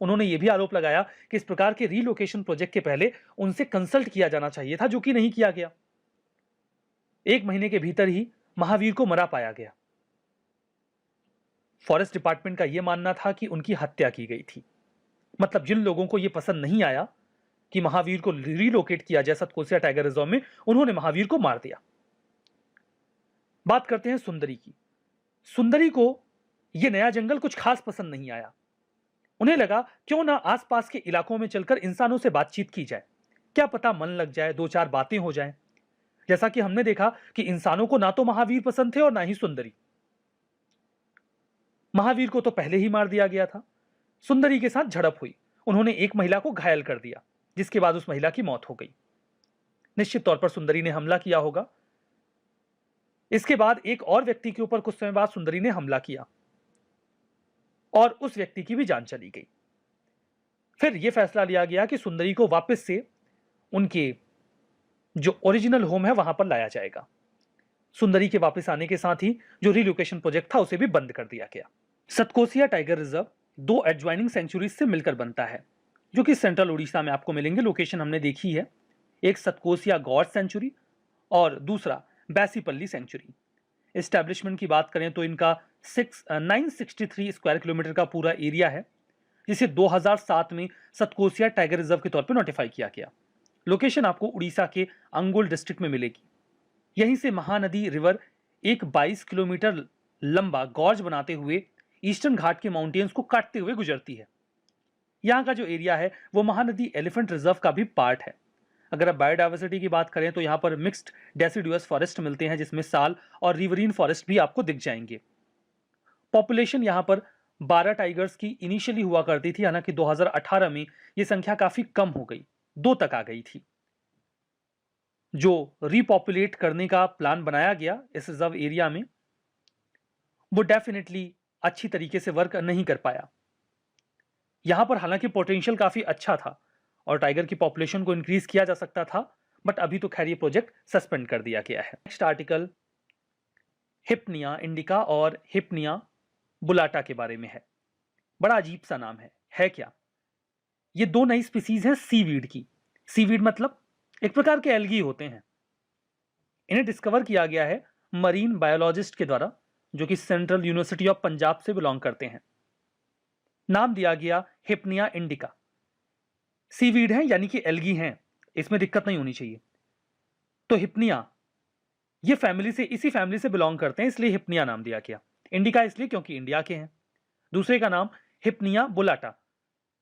उन्होंने यह भी आरोप लगाया कि इस प्रकार के रिलोकेशन प्रोजेक्ट के पहले उनसे कंसल्ट किया जाना चाहिए था, जो कि नहीं किया गया। 1 महीने के भीतर ही महावीर को मरा पाया गया। फॉरेस्ट डिपार्टमेंट का यह मानना था कि उनकी हत्या की गई थी। मतलब जिन लोगों को यह पसंद नहीं आया कि महावीर को रिलोकेट किया जाए सतकोसिया टाइगर रिजर्व में, उन्होंने महावीर को मार दिया। बात करते हैं सुंदरी की। सुंदरी को यह नया जंगल कुछ खास पसंद नहीं आया। उन्हें लगा क्यों ना आसपास के इलाकों में चलकर इंसानों से बातचीत की जाए, क्या पता मन लग जाए, 2-4 बातें हो जाएं। जैसा कि हमने देखा कि इंसानों को ना तो महावीर पसंद थे और ना ही सुंदरी। महावीर को तो पहले ही मार दिया गया था। सुंदरी के साथ झड़प हुई, उन्होंने एक महिला को घायल कर दिया। जिसके बाद उस महिला की मौत हो गई। निश्चित तौर पर सुंदरी ने हमला किया होगा। इसके बाद एक और व्यक्ति के ऊपर कुछ समय बाद सुंदरी ने हमला किया और उस व्यक्ति की भी जान चली गई। फिर यह फैसला लिया गया कि सुंदरी को वापस से उनके जो ओरिजिनल होम है वहां पर लाया जाएगा। सुंदरी के वापस आने के साथ ही जो रिलोकेशन प्रोजेक्ट था उसे भी बंद कर दिया गया। सतकोसिया टाइगर रिजर्व दो एडज्वाइनिंग सेंचुरीज से मिलकर बनता है, जो कि सेंट्रल उड़ीसा में आपको मिलेंगे। लोकेशन हमने देखी है, एक सतकोसिया गॉड सेंचुरी और दूसरा बैसीपल्ली सेंचुरी। एस्टैब्लिशमेंट की बात करें तो इनका 963 स्क्वायर किलोमीटर का पूरा एरिया है, जिसे 2007 में सतकोसिया टाइगर रिजर्व के तौर पर नोटिफाई किया गया। लोकेशन आपको उड़ीसा के अंगुल डिस्ट्रिक्ट में मिलेगी। यहीं से महानदी रिवर एक 22 किलोमीटर लंबा गॉर्ज बनाते हुए ईस्टर्न घाट के माउंटेन्स को काटते हुए गुजरती है। यहाँ का जो एरिया है वो महानदी एलिफेंट रिजर्व का भी पार्ट है। अगर आप बायोडाइवर्सिटी की बात करें तो यहाँ पर मिक्स्ड डेसिडुअस फॉरेस्ट मिलते हैं, जिसमें साल और रिवरीन फॉरेस्ट भी आपको दिख जाएंगे। पॉपुलेशन यहाँ पर 12 टाइगर्स की इनिशियली हुआ करती थी, हालांकि 2018 में ये संख्या काफी कम हो गई, 2 तक आ गई थी। जो रिपॉपुलेट करने का प्लान बनाया गया इस रिजर्व एरिया में, वो डेफिनेटली अच्छी तरीके से वर्क नहीं कर पाया। यहां पर हालांकि पोटेंशियल काफी अच्छा था और टाइगर की पॉपुलेशन को इंक्रीज किया जा सकता था, बट अभी तो खैर ये प्रोजेक्ट सस्पेंड कर दिया गया है। नेक्स्ट आर्टिकल हिप्निया इंडिका और हिप्निया बुलाटा के बारे में है। बड़ा अजीब सा नाम है क्या? ये दो नई स्पीसीज हैं सीवीड की। सीवीड मतलब एक प्रकार के एल्गी होते हैं। इन्हें डिस्कवर किया गया है मरीन बायोलॉजिस्ट के द्वारा, जो कि सेंट्रल यूनिवर्सिटी ऑफ पंजाब से बिलोंग करते हैं। नाम दिया गया हिप्निया इंडिका। सीवीड है यानी कि एल्गी हैं, इसमें दिक्कत नहीं होनी चाहिए। तो हिप्निया ये इसी फैमिली से बिलोंग करते हैं, इसलिए हिप्निया नाम दिया गया। इंडिका इसलिए क्योंकि इंडिया के हैं। दूसरे का नाम हिप्निया बुलाटा,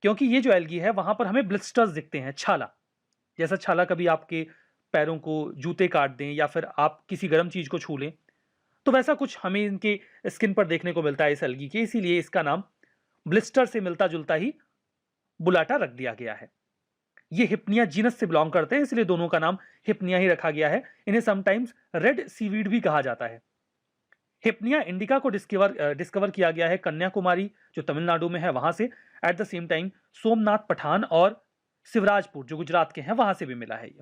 क्योंकि ये जो एल्गी है वहां पर हमें ब्लिस्टर्स दिखते हैं, छाला। जैसा छाला कभी आपके पैरों को जूते काट दें या फिर आप किसी गर्म चीज को छू लें, तो वैसा कुछ हमें इनके स्किन पर देखने को मिलता है इस एल्गी के, इसीलिए इसका नाम ब्लिस्टर से मिलता जुलता ही बुलाटा रख दिया गया है। ये हिप्निया जीनस से बिलोंग करते हैं, इसलिए दोनों का नाम हिप्निया ही रखा गया है। इन्हें समटाइम्स रेड सीवीड भी कहा जाता है। हिप्निया इंडिका को डिस्कवर किया गया है कन्याकुमारी, जो तमिलनाडु में है, वहां से। At the same time Somnath Pathan और शिवराजपुर, जो गुजरात के हैं, वहां से भी मिला है ये।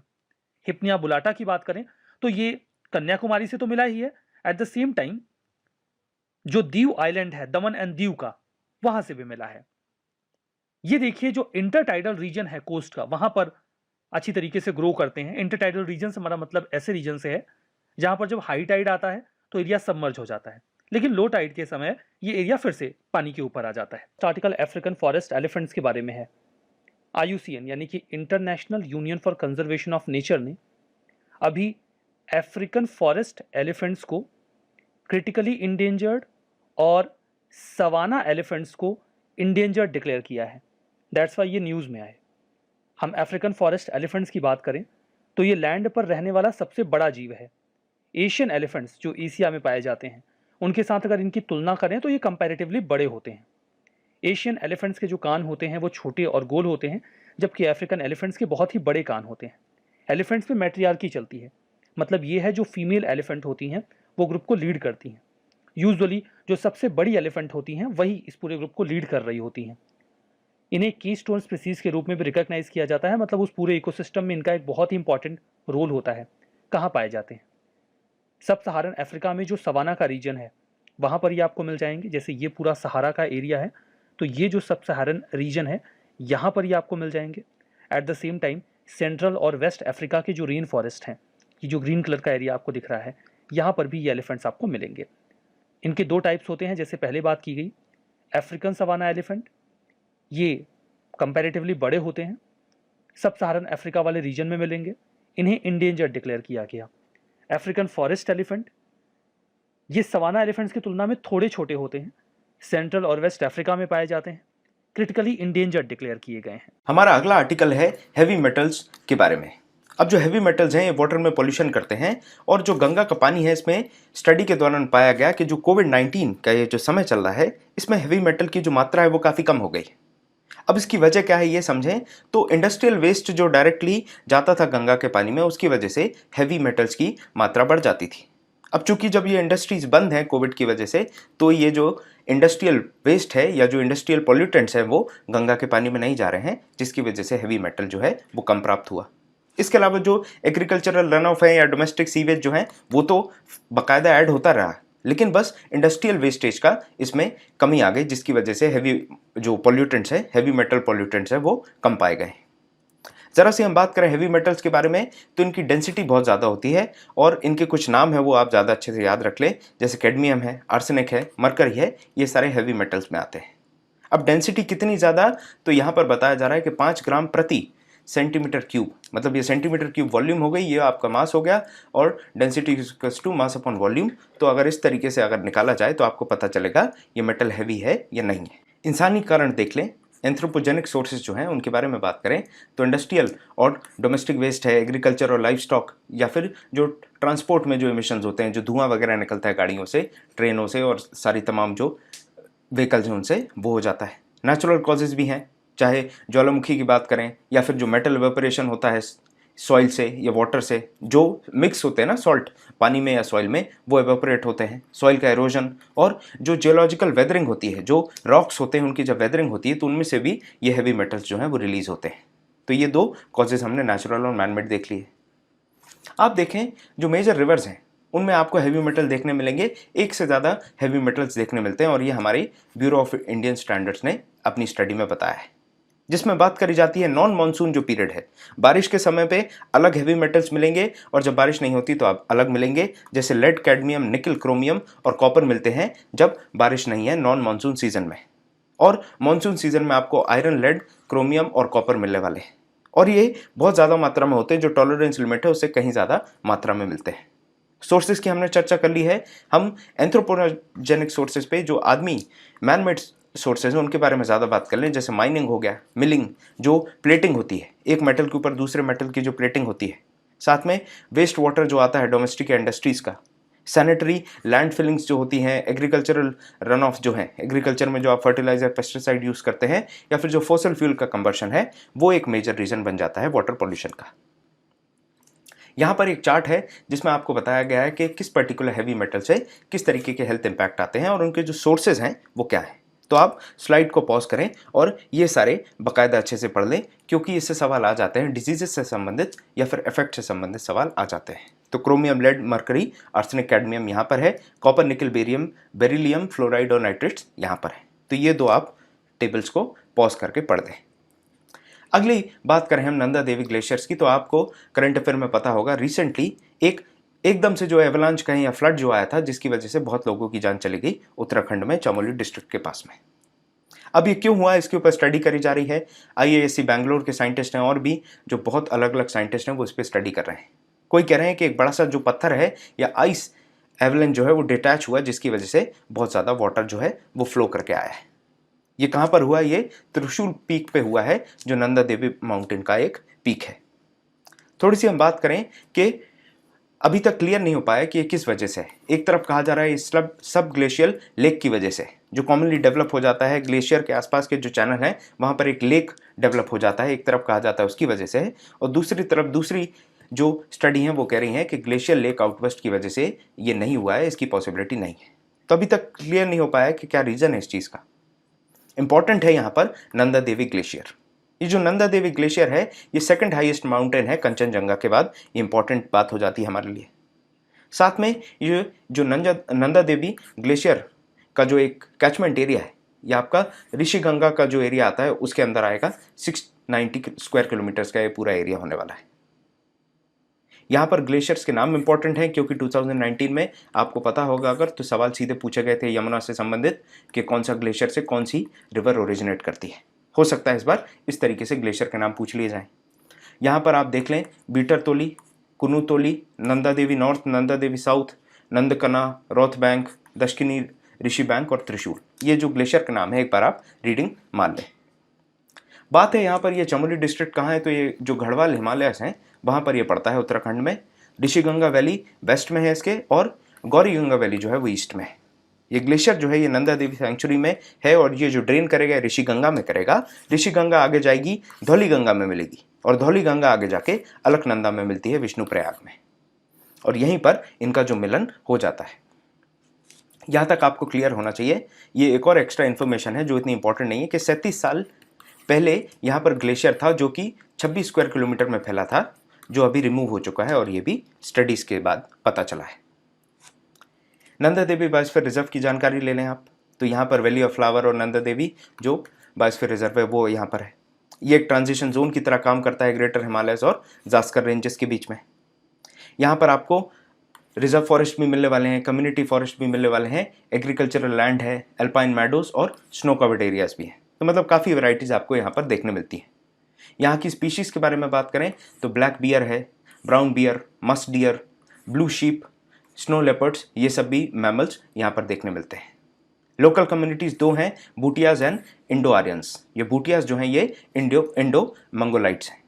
हिप्निया बुलाटा की बात करें तो ये कन्याकुमारी से तो मिला ही है, एट द सेम टाइम जो दीव आइलैंड है, दमन एंड दीव का, वहां से भी मिला है। ये देखिए जो इंटरटाइडल रीजन है कोस्ट का, वहां पर अच्छी तरीके से ग्रो करते हैं। इंटरटाइडल रीजन से हमारा मतलब ऐसे रीजन से है जहां पर जब हाई टाइड आता है तो एरिया सबमर्ज हो जाता है, लेकिन लो टाइड के समय ये एरिया फिर से पानी के ऊपर आ जाता है। आर्टिकल अफ्रीकन फॉरेस्ट एलिफेंट्स के बारे में है। IUCN यानी कि international union for conservation of nature ने अभी अफ्रीकन फॉरेस्ट एलिफेंट्स को क्रिटिकली इंडेंजर्ड और सवाना एलिफेंट्स को इंडेंजर्ड डिक्लेयर किया है। दैट्स वाई ये न्यूज़ में आए। हम अफ्रीकन फॉरेस्ट एलिफेंट्स की बात करें तो ये लैंड पर रहने वाला सबसे बड़ा जीव है। एशियन एलिफेंट्स जो एशिया में पाए जाते हैं, उनके साथ अगर इनकी तुलना करें तो ये कंपैरेटिवली बड़े होते हैं। एशियन एलिफेंट्स के जो कान होते हैं वो छोटे और गोल होते हैं, जबकि अफ्रीकन एलिफेंट्स के बहुत ही बड़े कान होते हैं। एलिफेंट्स में मैट्रियार्की चलती है, मतलब ये है जो फीमेल एलिफेंट होती हैं वो ग्रुप को लीड करती हैं। यूजुअली जो सबसे बड़ी एलिफेंट होती हैं वही इस पूरे ग्रुप को लीड कर रही होती हैं। इन्हें कीस्टोन स्पीसीज के रूप में भी रिकॉग्नाइज किया जाता है, मतलब उस पूरे इकोसिस्टम में इनका एक बहुत ही इंपॉर्टेंट रोल होता है। कहाँ पाए जाते हैं? सब सहारन अफ्रीका में जो सवाना का रीजन है वहाँ पर ये आपको मिल जाएंगे। जैसे ये पूरा सहारा का एरिया है, तो ये जो सब सहारन रीजन है यहाँ पर ये आपको मिल जाएंगे। Eight the same time central और वेस्ट अफ्रीका के जो रेन फॉरेस्ट हैं, ये जो ग्रीन कलर का एरिया आपको दिख रहा है, यहाँ पर भी ये एलिफेंट्स आपको मिलेंगे। इनके 2 टाइप्स होते हैं, जैसे पहले बात की गई। अफ्रीकन सवाना एलिफेंट ये कंपैरेटिवली बड़े होते हैं, सब सहारन अफ्रीका वाले रीजन में मिलेंगे। इन्हें इंडेंजर्ड डिक्लेयर किया गया। अफ्रीकन फॉरेस्ट एलिफेंट ये सवाना एलिफेंट्स की तुलना में थोड़े छोटे होते हैं, सेंट्रल और वेस्ट अफ्रीका में पाए जाते हैं, क्रिटिकली इंडेंजर्ड डिक्लेयर किए गए हैं। हमारा अगला आर्टिकल है हैवी मेटल्स के बारे में। अब जो हैवी मेटल्स हैं ये वाटर में पोल्यूशन करते हैं, और जो गंगा का पानी है इसमें स्टडी के दौरान पाया गया कि जो कोविड-19 का ये जो समय चल रहा है इसमें हैवी मेटल की जो मात्रा है वो काफ़ी कम हो गई। अब इसकी वजह क्या है ये समझें तो इंडस्ट्रियल वेस्ट जो डायरेक्टली जाता था गंगा के पानी में, उसकी वजह से हैवी मेटल्स की मात्रा बढ़ जाती थी। अब चूंकि जब ये इंडस्ट्रीज बंद हैं कोविड की वजह से, तो ये जो इंडस्ट्रियल वेस्ट है या जो इंडस्ट्रियल पॉल्यूटेंट्स हैं वो गंगा के पानी में नहीं जा रहे हैं, जिसकी वजह से हैवी मेटल जो है वो कम प्राप्त हुआ। इसके अलावा जो एग्रीकल्चरल रन ऑफ है या डोमेस्टिक सीवेज जो है वो तो बाकायदा ऐड होता रहा, लेकिन बस इंडस्ट्रियल वेस्टेज का इसमें कमी आ गई, जिसकी वजह से हैवी जो पॉल्यूटेंट्स है, हैवी मेटल पॉल्यूटेंट्स है वो कम पाए गए। ज़रा सी हम बात करें हैवी मेटल्स के बारे में तो इनकी डेंसिटी बहुत ज़्यादा होती है और इनके कुछ नाम है वो आप ज़्यादा अच्छे से याद रख लें, जैसे कैडमियम है, आर्सेनिक है, मरकरी है, ये सारे हैवी मेटल्स में आते हैं। अब डेंसिटी कितनी ज़्यादा, तो यहाँ पर बताया जा रहा है कि 5 ग्राम प्रति सेंटीमीटर क्यूब, मतलब ये सेंटीमीटर क्यूब वॉल्यूम हो गई, ये आपका मास हो गया, और density equals to mass upon volume. तो अगर इस तरीके से अगर निकाला जाए तो आपको पता चलेगा ये मेटल हैवी है या नहीं है। इंसानी कारण देख लें, एंथ्रोपोजेनिक सोर्सेज जो हैं उनके बारे में बात करें तो इंडस्ट्रियल और डोमेस्टिक वेस्ट है, एग्रीकल्चर और लाइफ स्टॉक, या फिर जो ट्रांसपोर्ट में जो इमिशंस होते हैं, जो धुआं वगैरह निकलता है गाड़ियों से, ट्रेनों से और सारी तमाम जो व्हीकल्स हैं उनसे, वो हो जाता है। नेचुरल कॉजेज भी हैं, चाहे ज्वालामुखी की बात करें या फिर जो मेटल इवेपोरेशन होता है सॉइल से या वाटर से, जो मिक्स होते हैं ना सॉल्ट पानी में या सॉइल में, वो एवेपोरेट होते हैं, सॉइल का एरोजन, और जो जियोलॉजिकल वेदरिंग होती है, जो रॉक्स होते हैं उनकी जब वेदरिंग होती है तो उनमें से भी ये हैवी मेटल्स जो हैं वो रिलीज होते हैं। तो ये 2 कॉजेज हमने नेचुरल और मैनमेड देख लिए। आप देखें जो मेजर रिवर्स हैं उनमें आपको हैवी मेटल देखने मिलेंगे, एक से ज़्यादा हैवी मेटल्स देखने मिलते हैं, और ये हमारी ब्यूरो ऑफ इंडियन स्टैंडर्ड्स ने अपनी स्टडी में बताया है, जिसमें बात करी जाती है नॉन मानसून जो पीरियड है, बारिश के समय पे अलग हैवी मेटल्स मिलेंगे और जब बारिश नहीं होती तो आप अलग मिलेंगे, जैसे लेड, कैडमियम, निकल, क्रोमियम और कॉपर मिलते हैं जब बारिश नहीं है नॉन मानसून सीजन में, और मानसून सीजन में आपको आयरन, लेड, क्रोमियम और कॉपर मिलने वाले हैं, और ये बहुत ज़्यादा मात्रा में होते हैं, जो टॉलरेंस लिमिट है उससे कहीं ज़्यादा मात्रा में मिलते हैं। सोर्सेज की हमने चर्चा कर ली है, हम एंथ्रोपोजेनिक सोर्सेज पे जो आदमी मैनमेड सोर्सेज हैं उनके बारे में ज़्यादा बात कर लें, जैसे माइनिंग हो गया, मिलिंग जो प्लेटिंग होती है, एक मेटल के ऊपर दूसरे मेटल की जो प्लेटिंग होती है, साथ में वेस्ट वाटर जो आता है डोमेस्टिक इंडस्ट्रीज़ का, सैनिटरी लैंड फिलिंग्स जो होती हैं, एग्रीकल्चरल रन ऑफ जो है, एग्रीकल्चर में जो आप फर्टिलाइजर पेस्टिसाइड यूज़ करते हैं, या फिर जो फॉसिल फ्यूल का कंबर्शन है, वो एक मेजर रीज़न बन जाता है वाटर पॉल्यूशन का। यहाँ पर एक चार्ट है जिसमें आपको बताया गया है कि किस पर्टिकुलर हैवी मेटल से किस तरीके के हेल्थ इंपैक्ट आते हैं और उनके जो सोर्सेज हैं वो क्या हैं। तो आप स्लाइड को पॉज करें और ये सारे बाकायदा अच्छे से पढ़ लें, क्योंकि इससे सवाल आ जाते हैं, डिजीजेस से संबंधित या फिर इफेक्ट से संबंधित सवाल आ जाते हैं। तो chromium, lead, mercury, arsenic, cadmium यहाँ पर है, copper, nickel, barium, beryllium, fluoride और नाइट्रेट्स यहाँ पर है। तो ये 2 आप टेबल्स को पॉज करके पढ़ दें। अगली बात करें हम नंदा देवी ग्लेशियर्स की, तो आपको करंट अफेयर में पता होगा रिसेंटली एकदम से जो एवलांच कहें या फ्लड जो आया था, जिसकी वजह से बहुत लोगों की जान चली गई उत्तराखंड में चमोली डिस्ट्रिक्ट के पास में। अब ये क्यों हुआ, इसके ऊपर स्टडी करी जा रही है। IISc बैंगलोर के साइंटिस्ट हैं और भी जो बहुत अलग अलग साइंटिस्ट हैं वो इस पर स्टडी कर रहे हैं। कोई कह रहे हैं कि एक बड़ा सा जो पत्थर है या आइस एवलांच जो है वो डिटैच हुआ, जिसकी वजह से बहुत ज़्यादा वाटर जो है वो फ्लो करके आया है। ये कहाँ पर हुआ, ये त्रिशूल पीक पे हुआ है, जो नंदा देवी माउंटेन का एक पीक है। थोड़ी सी हम बात करें कि अभी तक क्लियर नहीं हो पाया कि ये किस वजह से है। एक तरफ कहा जा रहा है इस सब ग्लेशियल लेक की वजह से, जो कॉमनली डेवलप हो जाता है ग्लेशियर के आसपास के जो चैनल हैं वहाँ पर एक लेक डेवलप हो जाता है, एक तरफ कहा जाता है उसकी वजह से है, और दूसरी तरफ दूसरी जो स्टडी हैं वो कह रही हैं कि ग्लेशियर लेक आउटबस्ट की वजह से ये नहीं हुआ है, इसकी पॉसिबिलिटी नहीं है। तो अभी तक क्लियर नहीं हो पाया कि क्या रीज़न है इस चीज़ का। इंपॉर्टेंट है यहाँ पर नंदा देवी ग्लेशियर। ये जो नंदा देवी ग्लेशियर है ये 2nd हाईएस्ट माउंटेन है कंचनजंगा के बाद, ये इंपॉर्टेंट बात हो जाती है हमारे लिए। साथ में ये जो नंदा देवी ग्लेशियर का जो एक कैचमेंट एरिया है, ये आपका ऋषिगंगा का जो एरिया आता है उसके अंदर आएगा। 690 स्क्वायर किलोमीटर्स का ये पूरा एरिया होने वाला है। यहाँ पर ग्लेशियर्स के नाम इंपॉर्टेंट हैं क्योंकि 2019 में आपको पता होगा अगर, तो सवाल सीधे पूछे गए थे यमुना से संबंधित कि कौन सा ग्लेशियर से कौन सी रिवर ओरिजिनेट करती है। हो सकता है इस बार इस तरीके से ग्लेशियर के नाम पूछ लिए जाएं। यहाँ पर आप देख लें बीटर तोली, कुनूतोली, Nanda Devi north, Nanda Devi south, नंदकना, रॉथ bank, दक्षिणी ऋषि बैंक और त्रिशूल, ये जो ग्लेशियर का नाम है एक बार आप रीडिंग मान लें। बात है यहाँ पर ये चमोली डिस्ट्रिक्ट कहाँ है, तो ये जो गढ़वाल हिमालयस हैं वहाँ पर ये पड़ता है उत्तराखंड में। ऋषिगंगा वैली वेस्ट में है इसके, और गौरी गंगा वैली जो है वो ईस्ट में है। ये ग्लेशियर जो है ये नंदा देवी सेंचुरी में है और ये जो ड्रेन करेगा ऋषि गंगा में करेगा। ऋषि गंगा आगे जाएगी धौली गंगा में मिलेगी और धौली गंगा आगे जाके अलकनंदा में मिलती है विष्णु प्रयाग में, और यहीं पर इनका जो मिलन हो जाता है। यहाँ तक आपको क्लियर होना चाहिए। ये एक और एक्स्ट्रा इन्फॉर्मेशन है जो इतनी इंपॉर्टेंट नहीं है कि 37 साल पहले यहाँ पर ग्लेशियर था जो कि 26 स्क्वायर किलोमीटर में फैला था, जो अभी रिमूव हो चुका है और ये भी स्टडीज के बाद पता चला है। नंदा देवी बायोस्फीयर रिजर्व की जानकारी ले लें आप, तो यहाँ पर वैली ऑफ फ्लावर और नंदा देवी जो बायोस्फीयर रिजर्व है वो यहाँ पर है। ये एक ट्रांजिशन जोन की तरह काम करता है ग्रेटर हिमालयस और जास्कर रेंजेस के बीच में। यहाँ पर आपको रिजर्व फॉरेस्ट भी मिलने वाले हैं, कम्युनिटी फॉरेस्ट भी मिलने वाले हैं, एग्रीकल्चरल लैंड है, अल्पाइन मैडोज और स्नो कवर्ड एरियाज भी हैं। तो मतलब काफ़ी वैरायटीज आपको यहाँ पर देखने मिलती हैं। यहाँ की स्पीशीज़ के बारे में बात करें तो ब्लैक बियर है, brown bear, musk deer, blue sheep, snow leopards, ये सब भी मैमल्स यहाँ पर देखने मिलते हैं। लोकल कम्युनिटीज़ दो हैं, बूटियाज एंड इंडो आर्यंस। ये बूटियाज जो हैं ये इंडो मंगोलाइट्स हैं।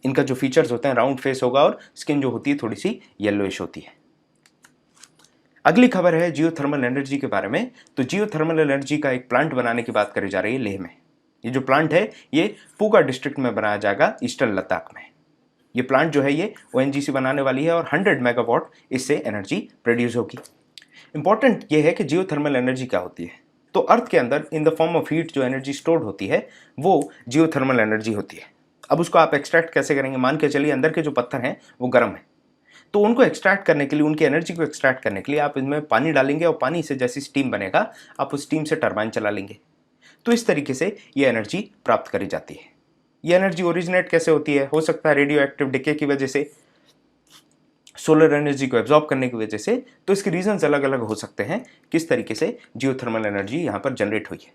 इनका जो फीचर्स होते हैं राउंड फेस होगा और स्किन जो होती है थोड़ी सी येलोइश होती है। अगली खबर है जियोथर्मल एनर्जी के बारे में। तो जियोथर्मल एनर्जी का एक प्लांट बनाने की बात करी जा रही है लेह में। ये जो प्लांट है ये पूगा डिस्ट्रिक्ट में बनाया जाएगा ईस्टर्न लद्दाख में। ये प्लांट जो है ये ONGC बनाने वाली है और 100 मेगावाट इससे एनर्जी प्रोड्यूस होगी। इंपॉर्टेंट ये है कि जियोथर्मल एनर्जी क्या होती है। तो अर्थ के अंदर in the form of heat जो एनर्जी स्टोर्ड होती है वो जियोथर्मल एनर्जी होती है। अब उसको आप एक्सट्रैक्ट कैसे करेंगे? मान के चलिए अंदर के जो पत्थर हैं वो गर्म है, तो उनको एक्सट्रैक्ट करने के लिए, उनकी एनर्जी को एक्सट्रैक्ट करने के लिए आप इनमें पानी डालेंगे और पानी से जैसी स्टीम बनेगा आप उस स्टीम से टरबाइन चला लेंगे। तो इस तरीके से ये एनर्जी प्राप्त करी जाती है। ये एनर्जी ओरिजिनेट कैसे होती है? हो सकता है रेडियो एक्टिव डिके की वजह से, सोलर एनर्जी को एब्जॉर्ब करने की वजह से। तो इसके रीजंस अलग अलग हो सकते हैं किस तरीके से जियोथर्मल एनर्जी यहाँ पर जनरेट हुई है।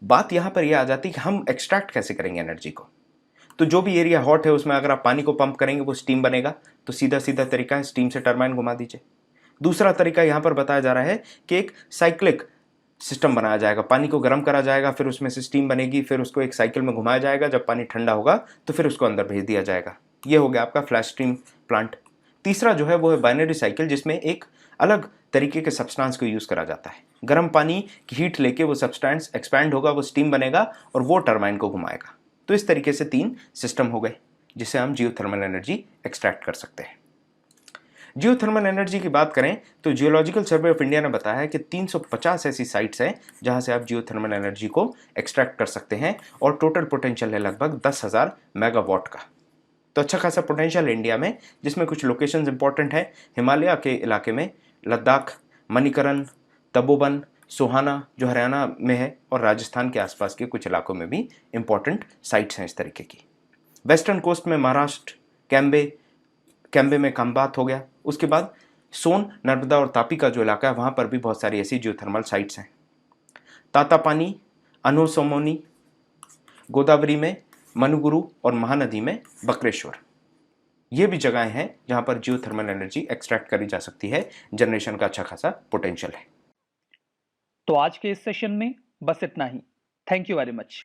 बात यहाँ पर यह आ जाती है कि हम एक्सट्रैक्ट कैसे करेंगे एनर्जी को। तो जो भी एरिया हॉट है उसमें अगर आप पानी को पंप करेंगे वो स्टीम बनेगा, तो सीधा सीधा तरीका है स्टीम से टरबाइन घुमा दीजिए। दूसरा तरीका यहाँ पर बताया जा रहा है कि एक साइक्लिक सिस्टम बनाया जाएगा, पानी को गर्म करा जाएगा, फिर उसमें से स्टीम बनेगी, फिर उसको एक साइकिल में घुमाया जाएगा, जब पानी ठंडा होगा तो फिर उसको अंदर भेज दिया जाएगा। ये हो गया आपका फ्लैश स्ट्रीम प्लांट। तीसरा जो है वो है बाइनरी साइकिल, जिसमें एक अलग तरीके के सब्सटेंस को यूज़ करा जाता है। गर्म पानी की हीट लेके वो सब्सटेंस एक्सपैंड होगा, वो स्टीम बनेगा और वो टरबाइन को घुमाएगा। तो इस तरीके से 3 सिस्टम हो गए जिससे हम जियोथर्मल एनर्जी एक्सट्रैक्ट कर सकते हैं। जियोथर्मल एनर्जी की बात करें तो जियोलॉजिकल सर्वे ऑफ इंडिया ने बताया है कि 350 ऐसी साइट्स हैं जहां से आप जियोथर्मल एनर्जी को एक्सट्रैक्ट कर सकते हैं और टोटल पोटेंशियल है लगभग 10,000 मेगावाट का। तो अच्छा खासा पोटेंशियल है इंडिया में, जिसमें कुछ लोकेशंस इंपॉर्टेंट हैं। हिमालय के इलाके में लद्दाख, मणिकरण, तपोवन, सोहाना जो हरियाणा में है, और राजस्थान के आसपास के कुछ इलाकों में भी इंपॉर्टेंट साइट्स हैं इस तरीके की। वेस्टर्न कोस्ट में महाराष्ट्र, कैम्बे में खंबात हो गया। उसके बाद सोन, नर्मदा और तापी का जो इलाका है वहाँ पर भी बहुत सारी ऐसी जियोथर्मल साइट्स हैं। तातापानी, अनोसोमोनी, गोदावरी में मनुगुरु और महानदी में बकरेश्वर, ये भी जगहें हैं जहाँ पर जियोथर्मल एनर्जी एक्सट्रैक्ट करी जा सकती है। जनरेशन का अच्छा खासा पोटेंशियल है। तो आज के इस सेशन में बस इतना ही। Thank you very much.